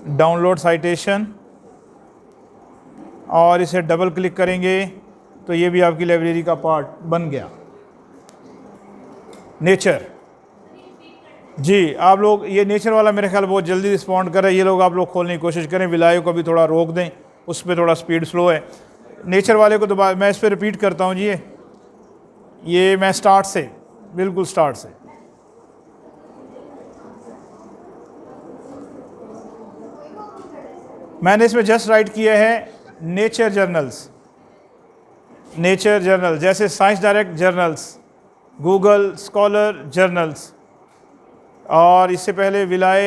डाउनलोड साइटेशन, और इसे डबल क्लिक करेंगे तो ये भी आपकी लाइब्रेरी का पार्ट बन गया। नेचर जी, आप लोग ये नेचर वाला मेरे ख्याल बहुत जल्दी रिस्पॉन्ड कर रहे हैं। ये लोग आप लोग खोलने की कोशिश करें, विलायो को भी थोड़ा रोक दें, उस पर थोड़ा स्पीड स्लो है। नेचर वाले को दोबारा मैं इस पर रिपीट करता हूँ जी। ये मैं स्टार्ट से, बिल्कुल स्टार्ट से, मैंने इसमें जस्ट राइट किया है नेचर जर्नल्स। नेचर जर्नल जैसे science direct journals, Google scholar journals, और इससे पहले विलाय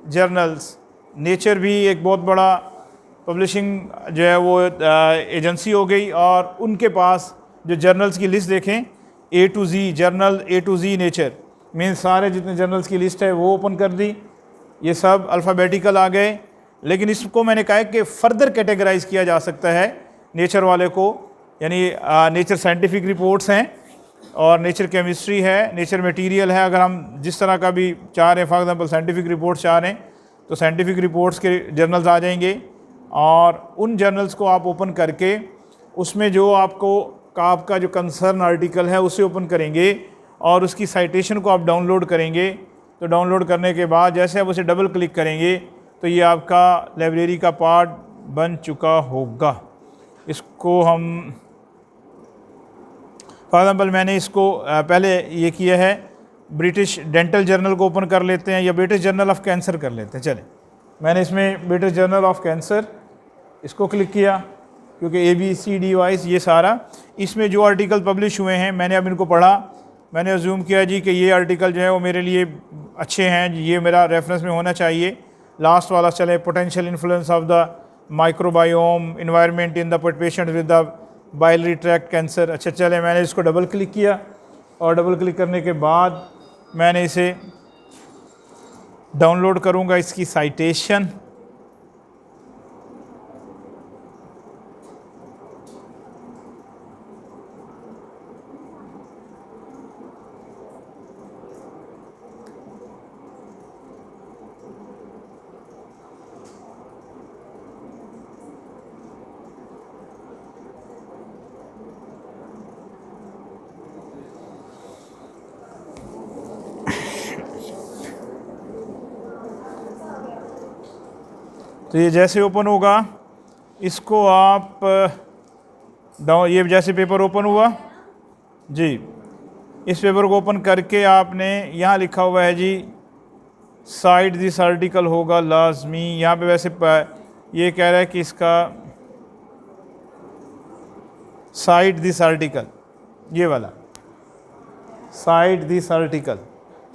जर्नल्स। नेचर भी एक बहुत बड़ा पब्लिशिंग जो है वो एजेंसी हो गई, और उनके पास जो जर्नल्स की लिस्ट देखें, A to Z journal, A to Z nature, means सारे जितने जर्नल्स की लिस्ट है वो ओपन कर दी। ये सब अल्फ़ाबेटिकल आ गए, लेकिन इसको मैंने कहा कि फ़र्दर कैटेगराइज किया जा सकता है नेचर वाले को, यानी नेचर साइंटिफिक रिपोर्ट्स हैं और नेचर केमिस्ट्री है, नेचर मटेरियल है। अगर हम जिस तरह का भी चाह रहे हैं, फॉर एग्जांपल साइंटिफिक रिपोर्ट्स चाह रहे हैं तो साइंटिफिक रिपोर्ट्स के जर्नल्स आ जाएंगे, और उन जर्नल्स को आप ओपन करके उसमें जो आपका जो कंसर्न आर्टिकल है उसे ओपन करेंगे और उसकी साइटेशन को आप डाउनलोड करेंगे। तो डाउनलोड करने के बाद जैसे आप उसे डबल क्लिक करेंगे तो ये आपका लाइब्रेरी का पार्ट बन चुका होगा। इसको हम फॉर एग्जाम्पल मैंने इसको पहले ये किया है, ब्रिटिश डेंटल जर्नल को ओपन कर लेते हैं, या ब्रिटिश जर्नल ऑफ कैंसर कर लेते हैं। चले, मैंने इसमें ब्रिटिश जर्नल ऑफ कैंसर इसको क्लिक किया, क्योंकि ABCD वाइज ये सारा इसमें जो आर्टिकल पब्लिश हुए हैं मैंने अब इनको पढ़ा। मैंने अज्यूम किया जी कि ये आर्टिकल जो है वो मेरे लिए अच्छे हैं, ये मेरा रेफरेंस में होना चाहिए। लास्ट वाला चले, potential influence of the microbiome environment in the patient with the biliary tract cancer. अच्छा चले, मैंने इसको डबल क्लिक किया, और डबल क्लिक करने के बाद मैंने इसे डाउनलोड करूँगा, इसकी साइटेशन। तो ये जैसे ओपन होगा, इसको आप ये जैसे पेपर ओपन हुआ जी, इस पेपर को ओपन करके आपने यहाँ लिखा हुआ है जी साइट दिस आर्टिकल होगा लाजमी। यहाँ पे वैसे ये कह रहा है कि इसका साइट दिस आर्टिकल, ये वाला site this article,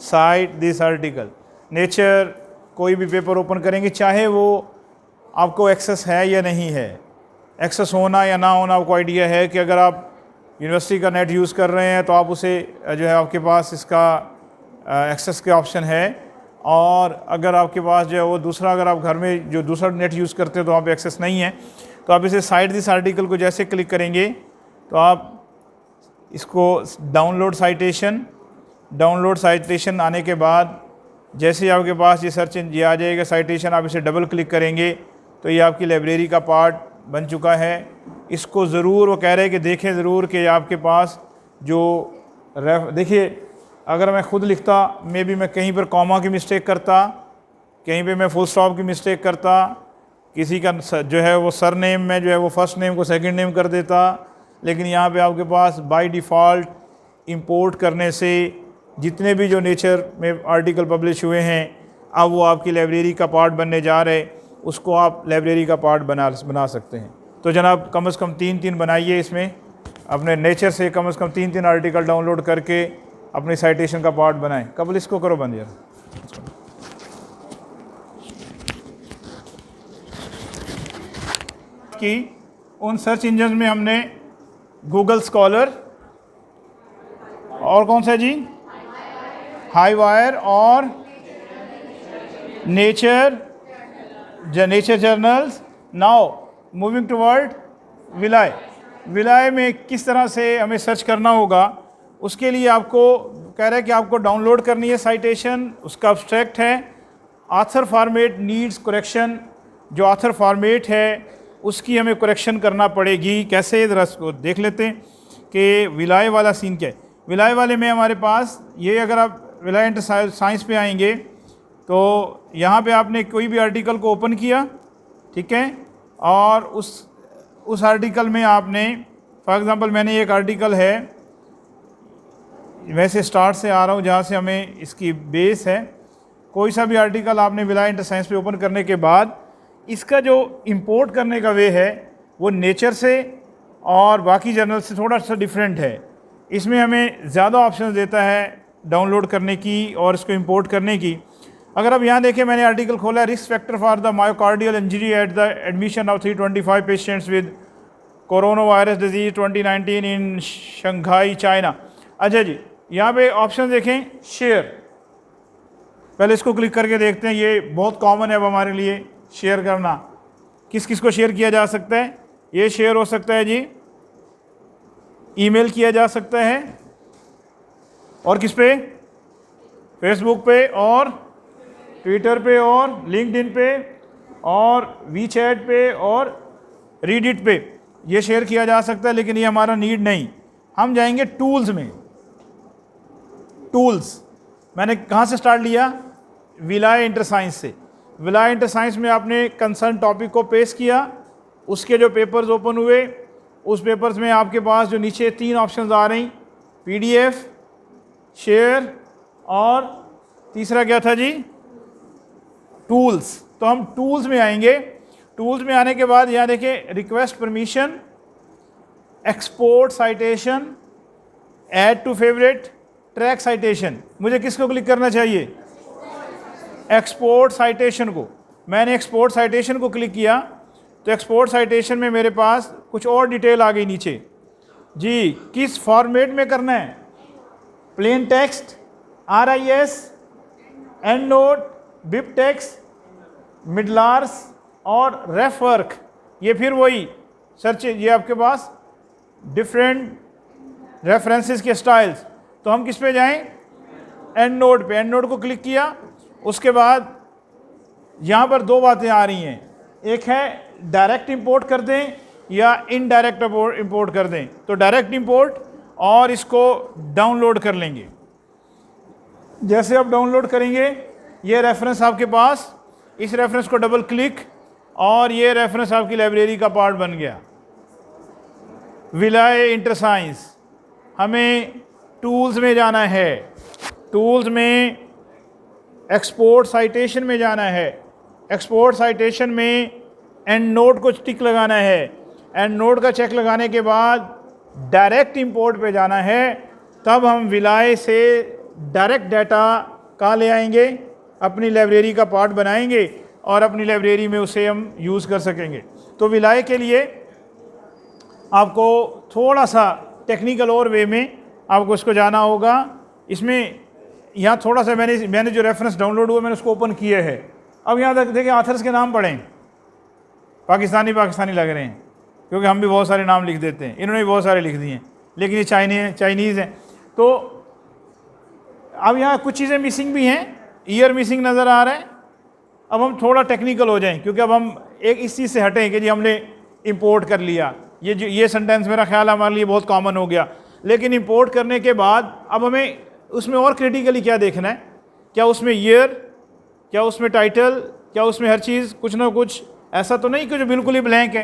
site this article. Nature कोई भी पेपर ओपन करेंगे, चाहे वो आपको एक्सेस है या नहीं है, एक्सेस होना या ना होना आपको आइडिया है कि अगर आप यूनिवर्सिटी का नेट यूज़ कर रहे हैं तो आप उसे जो है आपके पास इसका एक्सेस के ऑप्शन है, और अगर आपके पास जो है वो दूसरा, अगर आप घर में जो दूसरा नेट यूज़ करते हैं तो वहाँ पे एक्सेस नहीं है, तो आप इसे साइट दिस आर्टिकल को जैसे क्लिक करेंगे तो आप इसको डाउनलोड साइटेशन, डाउनलोड साइटेशन आने के बाद जैसे ही आपके पास ये सर्च ये आ जाएगा साइटेशन, आप इसे डबल क्लिक करेंगे तो ये आपकी लाइब्रेरी का पार्ट बन चुका है। इसको ज़रूर वो कह रहे हैं कि देखें ज़रूर कि आपके पास जो देखिए, अगर मैं ख़ुद लिखता मे बी मैं कहीं पर कॉमा की मिस्टेक करता, कहीं पे मैं फुल स्टॉप की मिस्टेक करता, किसी का जो है वो सर नेम में जो है वो फर्स्ट नेम को सेकंड नेम कर देता, लेकिन यहाँ पे आपके पास बाय डिफ़ॉल्ट इंपोर्ट करने से जितने भी जो नेचर में आर्टिकल पब्लिश हुए हैं अब वो आपकी लाइब्रेरी का पार्ट बनने जा रहे, उसको आप लाइब्रेरी का पार्ट बना सकते हैं। तो जनाब कम से कम 3 बनाइए, इसमें अपने नेचर से कम 3 आर्टिकल डाउनलोड करके अपनी साइटेशन का पार्ट बनाएं। कबल इसको करो बंद यार। कि उन सर्च इंजन में हमने गूगल स्कॉलर और कौन सा जी, हाईवायर और Nature journals. Now moving toward Wiley. Wiley में किस तरह से हमें सर्च करना होगा, उसके लिए आपको कह रहा है कि आपको डाउनलोड करनी है साइटेशन, उसका अब्स्ट्रैक्ट है। ऑथर फॉर्मेट नीड्स करेक्शन, जो ऑथर फॉर्मेट है उसकी हमें करेक्शन करना पड़ेगी। कैसे, ज़रा इसको देख लेते हैं कि विलाय वाला सीन क्या है। विलाय वाले में हमारे पास ये, अगर आप विलाय इंटर साइंस पे आएंगे तो यहाँ पे आपने कोई भी आर्टिकल को ओपन किया, ठीक है, और उस आर्टिकल में आपने, फॉर एग्ज़ाम्पल मैंने एक आर्टिकल है, वैसे स्टार्ट से आ रहा हूँ जहाँ से हमें इसकी बेस है, कोई सा भी आर्टिकल आपने विलाय इंटर साइंस पे ओपन करने के बाद इसका जो इंपोर्ट करने का वे है वो नेचर से और बाकी जर्नल से थोड़ा सा डिफरेंट है। इसमें हमें ज़्यादा ऑप्शन देता है डाउनलोड करने की और इसको इंपोर्ट करने की। अगर आप यहाँ देखें, मैंने आर्टिकल खोला है, risk factor for the myocardial injury at the admission of 325 patients with corona virus disease 2019 in Shanghai China. अच्छा जी, यहाँ पे ऑप्शन देखें, शेयर, पहले इसको क्लिक करके देखते हैं। ये बहुत कॉमन है अब हमारे लिए शेयर करना। किस किस को शेयर किया जा सकता है? ये शेयर हो सकता है जी, ईमेल किया जा सकता है, और किस पे, फेसबुक पे और ट्विटर पे और लिंक्डइन पे और वीचैट पे और रीडिट पे ये शेयर किया जा सकता है, लेकिन ये हमारा नीड नहीं। हम जाएंगे टूल्स में। टूल्स मैंने कहाँ से स्टार्ट लिया, विलाय इंटर साइंस से। विलाय इंटर साइंस में आपने कंसर्न टॉपिक को पेस्ट किया, उसके जो पेपर्स ओपन हुए, उस पेपर्स में आपके पास जो नीचे 3 ऑप्शंस आ रही, पीडीएफ, शेयर और तीसरा क्या था जी, टूल्स। तो हम टूल्स में आएंगे। टूल्स में आने के बाद यहाँ देखें, request permission, export citation, add to favourite, track citation. मुझे किसको क्लिक करना चाहिए, एक्सपोर्ट साइटेशन को। मैंने एक्सपोर्ट साइटेशन को क्लिक किया तो एक्सपोर्ट साइटेशन में मेरे पास कुछ और डिटेल आ गई नीचे जी। किस फॉर्मेट में करना है, plain text, RIS, EndNote, BibTeX, MEDLARS और रेफ वर्क। ये फिर वही सर्च, ये आपके पास डिफरेंट रेफरेंसेस के स्टाइल्स। तो हम किस पे जाएं, एंड नोट पे। एंड नोट को क्लिक किया, उसके बाद यहाँ पर 2 बातें आ रही हैं, एक है डायरेक्ट इंपोर्ट कर दें या इनडायरेक्ट इंपोर्ट कर दें। तो डायरेक्ट इंपोर्ट, और इसको डाउनलोड कर लेंगे। जैसे आप डाउनलोड करेंगे, ये रेफरेंस आपके पास, इस रेफरेंस को डबल क्लिक और ये रेफरेंस आपकी लाइब्रेरी का पार्ट बन गया। विलाय इंटर साइंस, हमें टूल्स में जाना है, टूल्स में एक्सपोर्ट साइटेशन में जाना है। एक्सपोर्ट साइटेशन में एंड नोट को टिक लगाना है। एंड नोट का चेक लगाने के बाद डायरेक्ट इंपोर्ट पे जाना है। तब हम विलाय से डायरेक्ट डाटा कहाँ ले आएंगे, अपनी लाइब्रेरी का पार्ट बनाएंगे और अपनी लाइब्रेरी में उसे हम यूज़ कर सकेंगे। तो विलाय के लिए आपको थोड़ा सा टेक्निकल और वे में आपको इसको जाना होगा। इसमें यहाँ थोड़ा सा मैंने जो रेफरेंस डाउनलोड हुआ मैंने उसको ओपन किया है। अब यहाँ तक देखिए, ऑथर्स के नाम पढ़ें, पाकिस्तानी लग रहे हैं, क्योंकि हम भी बहुत सारे नाम लिख देते हैं, इन्होंने भी बहुत सारे लिख दिए हैं, लेकिन ये चाइनीज़ हैं। तो अब यहाँ कुछ चीज़ें मिसिंग भी हैं, ईयर मिसिंग नज़र आ रहा है। अब हम थोड़ा टेक्निकल हो जाएं, क्योंकि अब हम एक इस चीज़ से हटें कि जी हमने इंपोर्ट कर लिया। ये सेंटेंस मेरा ख्याल हमारे लिए बहुत कॉमन हो गया। लेकिन इंपोर्ट करने के बाद अब हमें उसमें और क्रिटिकली क्या देखना है, क्या उसमें ईयर, क्या उसमें टाइटल, क्या उसमें हर चीज़, कुछ ना कुछ ऐसा तो नहीं कि जो बिल्कुल ही ब्लैंक है।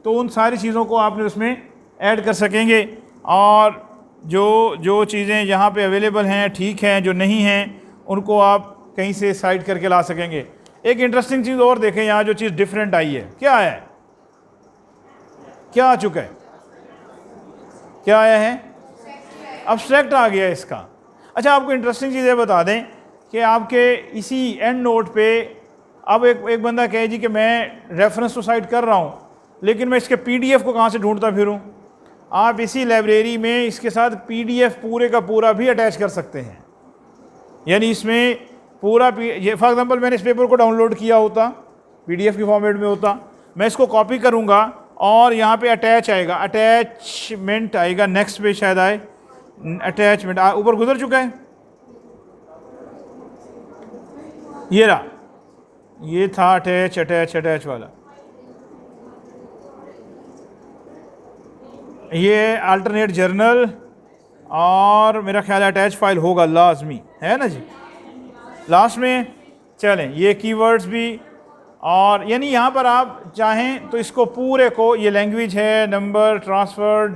तो उन सारी चीज़ों को आपने उसमें ऐड कर सकेंगे, और जो चीज़ें यहाँ पे अवेलेबल हैं ठीक हैं, जो नहीं हैं उनको आप कहीं से साइड करके ला सकेंगे। एक इंटरेस्टिंग चीज़ और देखें, यहाँ जो चीज़ डिफरेंट आई है, क्या आया है, क्या आ चुका है, क्या आया है, अब्स्ट्रैक्ट आ गया इसका। अच्छा, आपको इंटरेस्टिंग चीज़ ये बता दें कि आपके इसी एंड नोट पे अब एक बंदा कहे जी कि मैं रेफरेंस तो साइट कर रहा हूँ, लेकिन मैं इसके पीडीएफ को कहाँ से ढूंढता फिरूँ। आप इसी लाइब्रेरी में इसके साथ पीडीएफ पूरे का पूरा भी अटैच कर सकते हैं। यानी इसमें पूरा ये फॉर एग्जांपल मैंने इस पेपर को डाउनलोड किया होता, पीडीएफ के फॉर्मेट में होता, मैं इसको कॉपी करूँगा और यहाँ पे अटैच आएगा, अटैचमेंट आएगा, नेक्स्ट पे शायद आए अटैचमेंट, ऊपर गुजर चुका है, ये रहा, ये था अटैच वाला। ये अल्टरनेट जर्नल और मेरा ख्याल है अटैच फाइल होगा लाजमी, है ना जी, लास्ट में। चलें, ये कीवर्ड्स भी, और यानी यहाँ पर आप चाहें तो इसको पूरे को, ये लैंग्वेज है, number, transferred,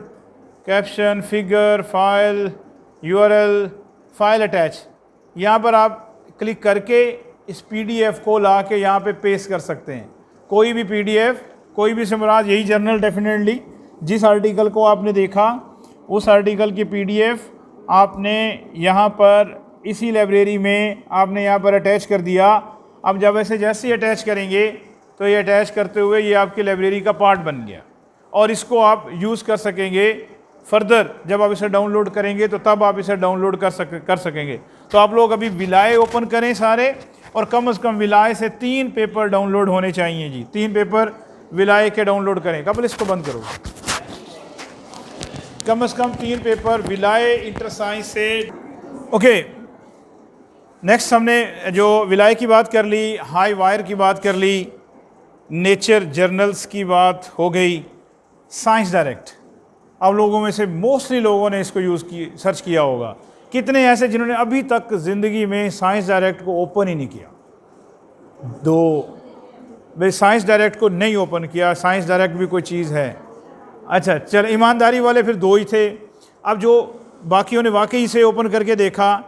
caption, figure, file, URL, file attach, यहाँ पर आप क्लिक करके इस पीडीएफ को ला के यहाँ पे पेस्ट कर सकते हैं। कोई भी पीडीएफ, कोई भी से मुराद यही जर्नल, डेफिनेटली जिस आर्टिकल को आपने देखा उस आर्टिकल की पीडीएफ आपने यहाँ पर इसी लाइब्रेरी में आपने यहाँ पर अटैच कर दिया। अब जब ऐसे जैसे ही अटैच करेंगे तो ये अटैच करते हुए ये आपकी लाइब्रेरी का पार्ट बन गया, और इसको आप यूज़ कर सकेंगे फर्दर। जब आप इसे डाउनलोड करेंगे तो तब आप इसे डाउनलोड कर सकेंगे। तो आप लोग अभी विलाय ओपन करें सारे, और कम से कम विलाय से 3 पेपर डाउनलोड होने चाहिए जी, 3 पेपर विलाय के डाउनलोड करें। कबल इसको बंद करो, कम से कम 3 पेपर विलाय इंटरसाइंस से। ओके, नेक्स्ट हमने जो विलाय की बात कर ली, हाई वायर की बात कर ली, नेचर जर्नल्स की बात हो गई, साइंस डायरेक्ट। अब लोगों में से मोस्टली लोगों ने इसको सर्च किया होगा। कितने ऐसे जिन्होंने अभी तक ज़िंदगी में साइंस डायरेक्ट को ओपन ही नहीं किया? भाई साइंस डायरेक्ट को नहीं ओपन किया। साइंस डायरेक्ट भी कोई चीज़ है? अच्छा चल, ईमानदारी वाले फिर 2 ही थे। अब जो बाकियों ने वाकई से ओपन करके देखा,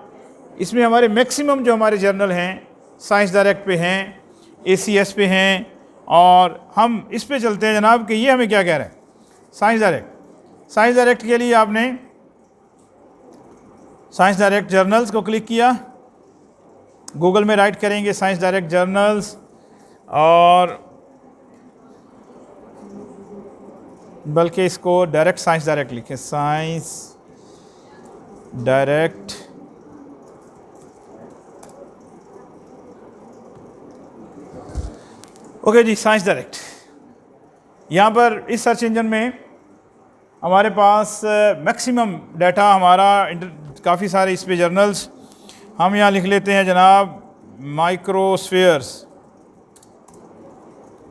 इसमें हमारे मैक्सिमम जो हमारे जर्नल हैं साइंस डायरेक्ट पे हैं, ACS पे हैं, और हम इस पे चलते हैं जनाब कि ये हमें क्या कह रहा है, साइंस डायरेक्ट। साइंस डायरेक्ट के लिए आपने साइंस डायरेक्ट जर्नल्स को क्लिक किया, गूगल में राइट करेंगे साइंस डायरेक्ट जर्नल्स, और बल्कि इसको डायरेक्ट साइंस डायरेक्ट लिखें, साइंस डायरेक्ट। ओके जी, साइंस डायरेक्ट। यहाँ पर इस सर्च इंजन में हमारे पास मैक्सिमम डाटा हमारा काफ़ी सारे इस पे जर्नल्स। हम यहाँ लिख लेते हैं जनाब माइक्रोस्फीयर्स,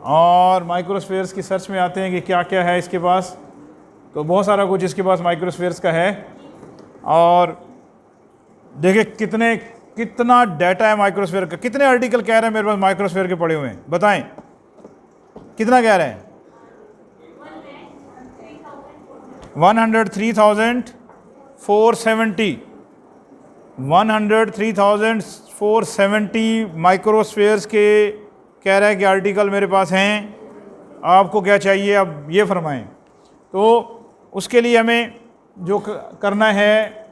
और माइक्रोस्फीयर्स की सर्च में आते हैं कि क्या क्या है इसके पास। तो बहुत सारा कुछ इसके पास माइक्रोस्फीयर्स का है, और देखिए कितना डाटा है माइक्रोस्फीयर का। कितने आर्टिकल कह रहे हैं मेरे पास माइक्रोस्फीयर के पड़े हुए हैं, बताएं कितना कह रहे हैं? 103,470 103,470 माइक्रोस्फीयर्स के कह रहा है कि आर्टिकल मेरे पास हैं। आपको क्या चाहिए, अब ये फरमाएं। तो उसके लिए हमें जो करना है,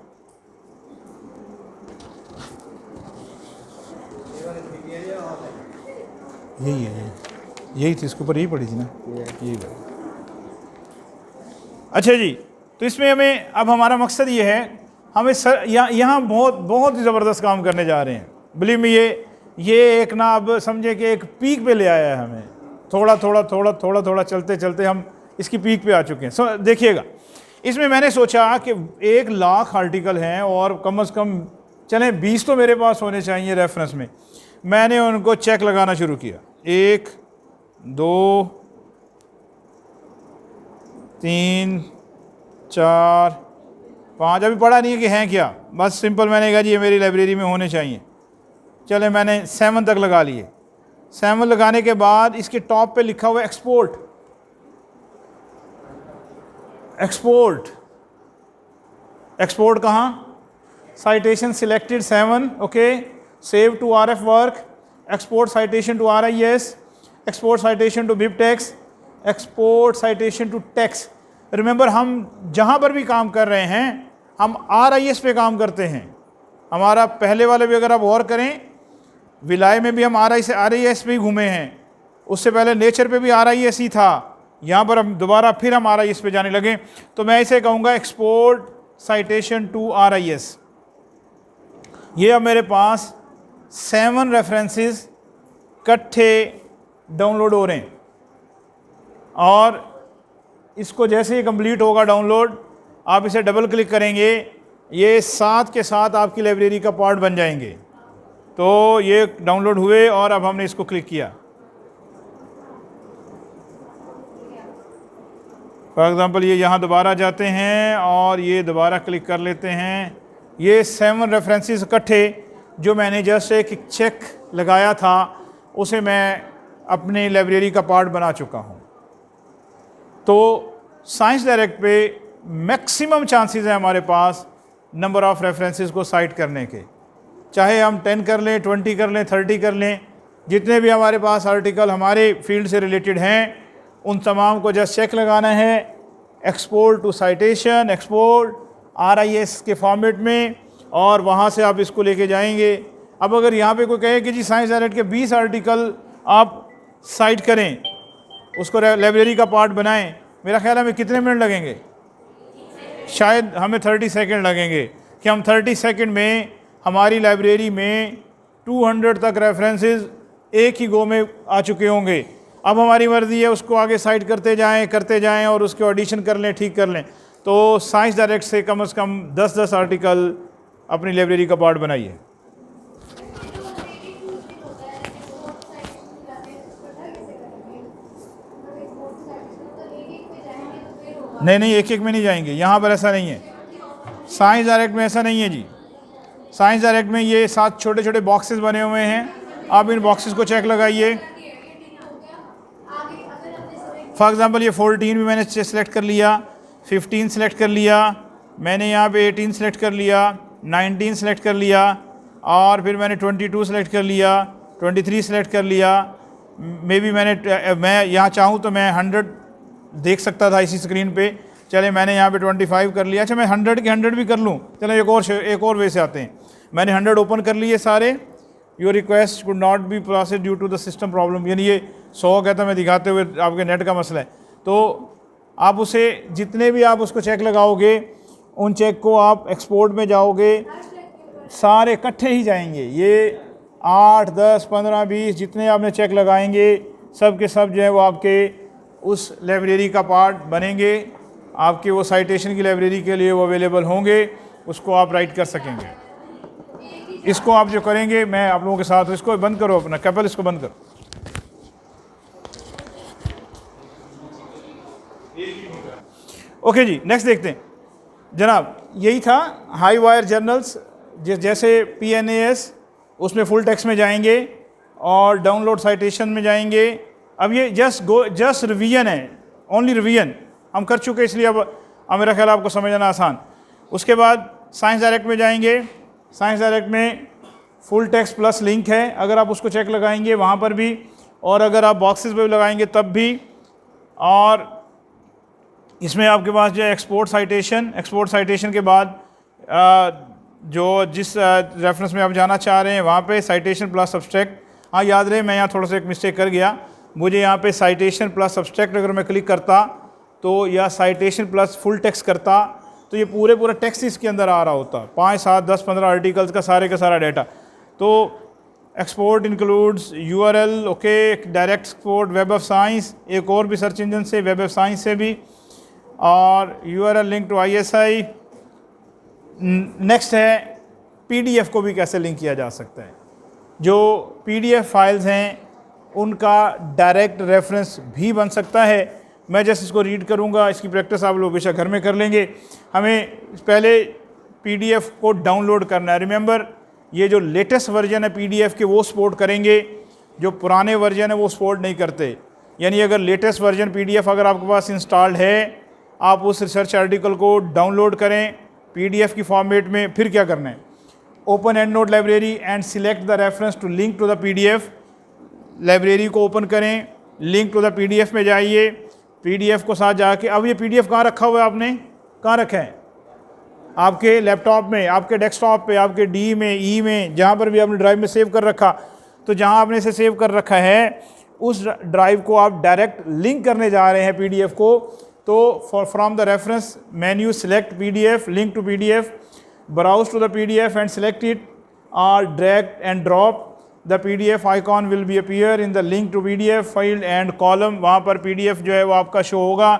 यही थी, इसके ऊपर यही पड़ी थी ना, यही। अच्छा जी, तो इसमें हमें, अब हमारा मकसद ये है, हमें यहाँ बहुत ही ज़बरदस्त काम करने जा रहे हैं। बिलीव में ये एक ना, अब समझे कि एक पीक पे ले आया है हमें। थोड़ा चलते चलते हम इसकी पीक पे आ चुके हैं। देखिएगा, इसमें मैंने सोचा कि 1 लाख आर्टिकल हैं और कम से कम चलें 20 तो मेरे पास होने चाहिए रेफरेंस में। मैंने उनको चेक लगाना शुरू किया, 1 2 3 4 5, अभी पढ़ा नहीं है कि हैं क्या, बस सिंपल मैंने कहा जी ये मेरी लाइब्रेरी में होने चाहिए। चले मैंने 7 तक लगा लिए। 7 लगाने के बाद इसके टॉप पे लिखा हुआ एक्सपोर्ट, एक्सपोर्ट, एक्सपोर्ट कहाँ, citation selected 7, okay, save to RF work, export citation to RIS, export citation to BibTeX, export citation to text. Remember हम जहाँ पर भी काम कर रहे हैं हम RIS पे काम करते हैं। हमारा पहले वाले भी अगर आप गौर करें, विलाय में भी हम RIS पे ही घूमे हैं, उससे पहले नेचर पे भी RIS ही था, यहाँ पर हम दोबारा फिर हम RIS पे जाने लगे। तो मैं इसे कहूँगा एक्सपोर्ट साइटेशन टू RIS। ये अब मेरे पास 7 रेफरेंसेस इकट्ठे डाउनलोड हो रहे हैं, और इसको जैसे ही कंप्लीट होगा डाउनलोड, आप इसे डबल क्लिक करेंगे, ये साथ के साथ आपकी लाइब्रेरी का पार्ट बन जाएंगे। तो ये डाउनलोड हुए और अब हमने इसको क्लिक किया। फॉर एग्ज़ाम्पल ये यहाँ दोबारा जाते हैं और ये दोबारा क्लिक कर लेते हैं। ये 7 रेफरेंसेस इकट्ठे जो मैंने जस्ट एक चेक लगाया था उसे मैं अपनी लाइब्रेरी का पार्ट बना चुका हूँ। तो साइंस डायरेक्ट पे मैक्सिमम चांसेस हैं हमारे पास नंबर ऑफ़ रेफरेंसेस को साइट करने के, चाहे हम 10 कर लें, 20 कर लें, 30 कर लें, जितने भी हमारे पास आर्टिकल हमारे फील्ड से रिलेटेड हैं उन तमाम को जस्ट चेक लगाना है, export to citation, export RIS के फॉर्मेट में, और वहाँ से आप इसको लेके जाएंगे। अब अगर यहाँ पे कोई कहे कि जी साइंस डायरेक्ट के 20 आर्टिकल आप साइट करें, उसको लाइब्रेरी का पार्ट बनाएं, मेरा ख्याल है हमें कितने मिनट लगेंगे? शायद हमें 30 सेकंड लगेंगे कि हम 30 सेकंड में हमारी लाइब्रेरी में 200 तक रेफरेंसेस एक ही गो में आ चुके होंगे। अब हमारी मर्ज़ी है उसको आगे साइट करते जाएं और उसके ऑडिशन कर लें, ठीक कर लें। तो साइंस डायरेक्ट से कम 10-10 आर्टिकल अपनी लाइब्रेरी का पार्ट बनाइए। नहीं, एक में नहीं जाएंगे, यहाँ पर ऐसा नहीं है। साइंस डायरेक्ट में ऐसा नहीं है जी। साइंस डायरेक्ट में ये 7 छोटे छोटे बॉक्सेस बने हुए हैं, आप इन बॉक्सेस को चेक लगाइए। फॉर एग्ज़ाम्पल ये 14 भी मैंने सेलेक्ट कर लिया, 15 सेलेक्ट कर लिया, मैंने यहाँ पे 18 सेलेक्ट कर लिया, 19 सेलेक्ट कर लिया, और फिर मैंने 22 सेलेक्ट कर लिया, 23 सेलेक्ट कर लिया। मैं यहाँ चाहूँ तो मैं 100 देख सकता था इसी स्क्रीन पे, चले मैंने यहाँ पे 25 कर लिया। अच्छा मैं 100 के 100 भी कर लूँ, चलो एक और वे से आते हैं। मैंने 100 ओपन कर लिए सारे। Your request could not be process due to the system problem, यानी ये 100 कहता मैं दिखाते हुए आपके नेट का मसला है। तो आप उसे जितने भी आप उसको चेक लगाओगे, उन चेक को आप एक्सपोर्ट में जाओगे, सारे इकट्ठे ही जाएंगे। ये 8, 10, 15, 20 जितने आपने चेक लगाएंगे सब के सब जो है वो आपके उस लाइब्रेरी का पार्ट बनेंगे, आपके वो साइटेशन की लाइब्रेरी के लिए वो अवेलेबल होंगे, उसको आप राइट कर सकेंगे। इसको आप जो करेंगे मैं आप लोगों के साथ, इसको बंद करो अपना कैपल, इसको बंद करो। ओके जी, नेक्स्ट देखते हैं जनाब। यही था हाई वायर जर्नल्स, जैसे PNAS, उसमें फुल टेक्स्ट में जाएंगे और डाउनलोड साइटेशन में जाएंगे। अब ये जस्ट रिवीजन है, ओनली रिवीजन हम कर चुके, इसलिए अब मेरा ख्याल आपको समझना आसान। उसके बाद साइंस डायरेक्ट में जाएंगे। साइंस डायरेक्ट में फुल टेक्स्ट प्लस लिंक है, अगर आप उसको चेक लगाएंगे वहाँ पर भी, और अगर आप बॉक्सेस पे भी लगाएंगे तब भी। और इसमें आपके पास जो है एक्सपोर्ट साइटेशन के बाद जो जिस रेफरेंस में आप जाना चाह रहे हैं वहाँ पे साइटेशन प्लस सब्सट्रैक्ट। हाँ याद रहे, मैं यहाँ थोड़ा सा एक मिस्टेक कर गया, मुझे यहाँ पे साइटेशन प्लस सब्सट्रैक्ट अगर मैं क्लिक करता तो, या साइटेशन प्लस फुल टेक्स्ट करता तो ये पूरा टेक्स्ट इसके अंदर आ रहा होता, 5, 7, 10, 15 आर्टिकल्स का सारा डाटा। तो export includes URL, okay, direct export, web of science, एक और भी सर्च इंजन से, वेब ऑफ साइंस से भी, और URL link to ISI। Next है PDF को भी कैसे लिंक किया जा सकता है। जो PDF फाइल्स हैं उनका डायरेक्ट रेफरेंस भी बन सकता है। मैं जैसे इसको रीड करूँगा, इसकी प्रैक्टिस आप लोग बेशक घर में कर लेंगे। हमें पहले PDF को डाउनलोड करना है। रिमेंबर, ये जो लेटेस्ट वर्जन है PDF के वो सपोर्ट करेंगे, जो पुराने वर्जन है वो सपोर्ट नहीं करते। यानी अगर लेटेस्ट वर्जन PDF अगर आपके पास इंस्टॉल्ड है, आप उस रिसर्च आर्टिकल को डाउनलोड करें PDF की फॉर्मेट में। फिर क्या करना है, open EndNote library and select the reference to link to the PDF। Library को ओपन करें, लिंक टू द PDF में जाइए, PDF को साथ जाके, अब ये PDF कहाँ रखा हुआ है, आपने कहाँ रखा है, आपके लैपटॉप में, आपके डेस्कटॉप पे, आपके D में, E में, जहाँ पर भी आपने ड्राइव में सेव कर रखा। तो जहाँ आपने इसे सेव कर रखा है उस ड्राइव को आप डायरेक्ट लिंक करने जा रहे हैं PDF को। तो from the reference menu select PDF, link to PDF, browse to the PDF and select it, or drag and drop the PDF icon will be appear in the link to PDF file and column। वहाँ पर PDF जो है वो आपका show होगा,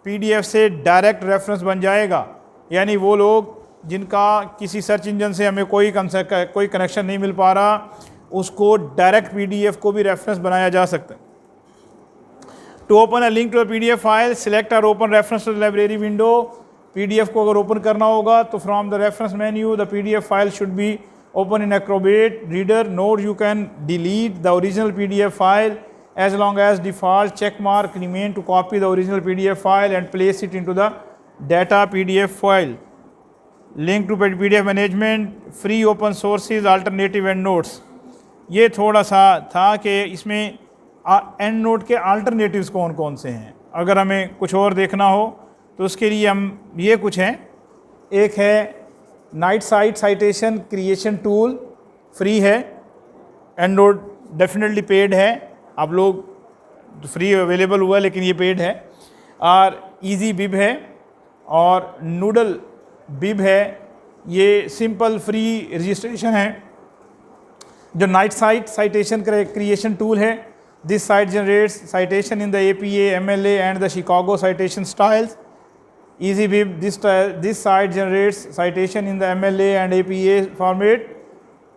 PDF से direct reference बन जाएगा। यानी वो लोग जिनका किसी सर्च इंजन से हमें कोई कनेक्शन नहीं मिल पा रहा, उसको डायरेक्ट PDF को भी रेफरेंस बनाया जा सकता है। To open a link to the PDF file select और open reference to the library window. PDF को अगर ओपन करना होगा तो from the reference menu the PDF file should be open in Acrobat Reader। Note you can delete the original PDF file as long as default check mark remain to copy the original PDF file and place it into the data PDF file। link to PDF management, free open sources, alternative and notes। ये थोड़ा सा था कि इसमें and note के alternatives कौन कौन से हैं। अगर हमें कुछ और देखना हो तो उसके लिए हम ये कुछ हैं। एक है night sight citation creation tool, free है। एंड नोट डेफिनेटली पेड है, आप लोग फ्री अवेलेबल हुआ लेकिन ये पेड है। और इजी बिब है और नूडल बिब है, ये सिंपल फ्री रजिस्ट्रेशन है। जो KnightCite citation creation tool है, this site generates citation in the APA, MLA and the Chicago citation styles. Easy Bib, this site generates citation in the MLA and APA format।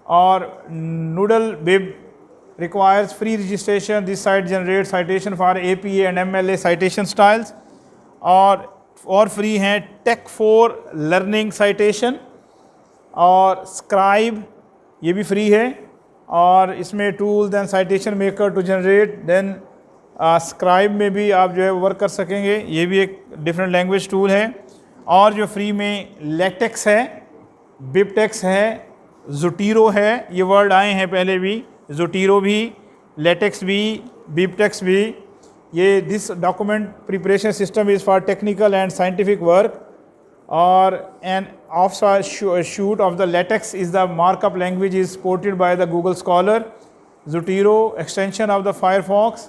और Noodle Bib requires free registration, this site generates citation for APA and MLA citation styles। और free हैं Tech for Learning citation और Scribe, ये भी free है। और इसमें tool than citation maker to generate, then scribe में भी आप जो है वर्क कर सकेंगे, ये भी एक डिफरेंट लैंग्वेज टूल है। और जो फ्री में लेटेक्स है, बिबटेक्स है, ज़ोटीरो है, ये वर्ड आए हैं पहले भी, ज़ोटीरो भी, लेटेक्स भी, बिबटेक्स भी। ये this document preparation system is for technical and scientific work. और N offshoot of the latex is the markup language is supported by the Google Scholar। Zotero extension of the Firefox,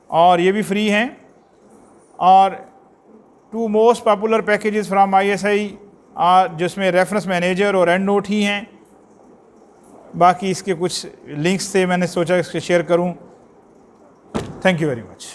और ये भी free हैं। और two most popular packages from ISI जिसमें reference manager और EndNote ही हैं। बाकी इसके कुछ लिंक्स थे, मैंने सोचा इसके शेयर करूं। Thank you very much.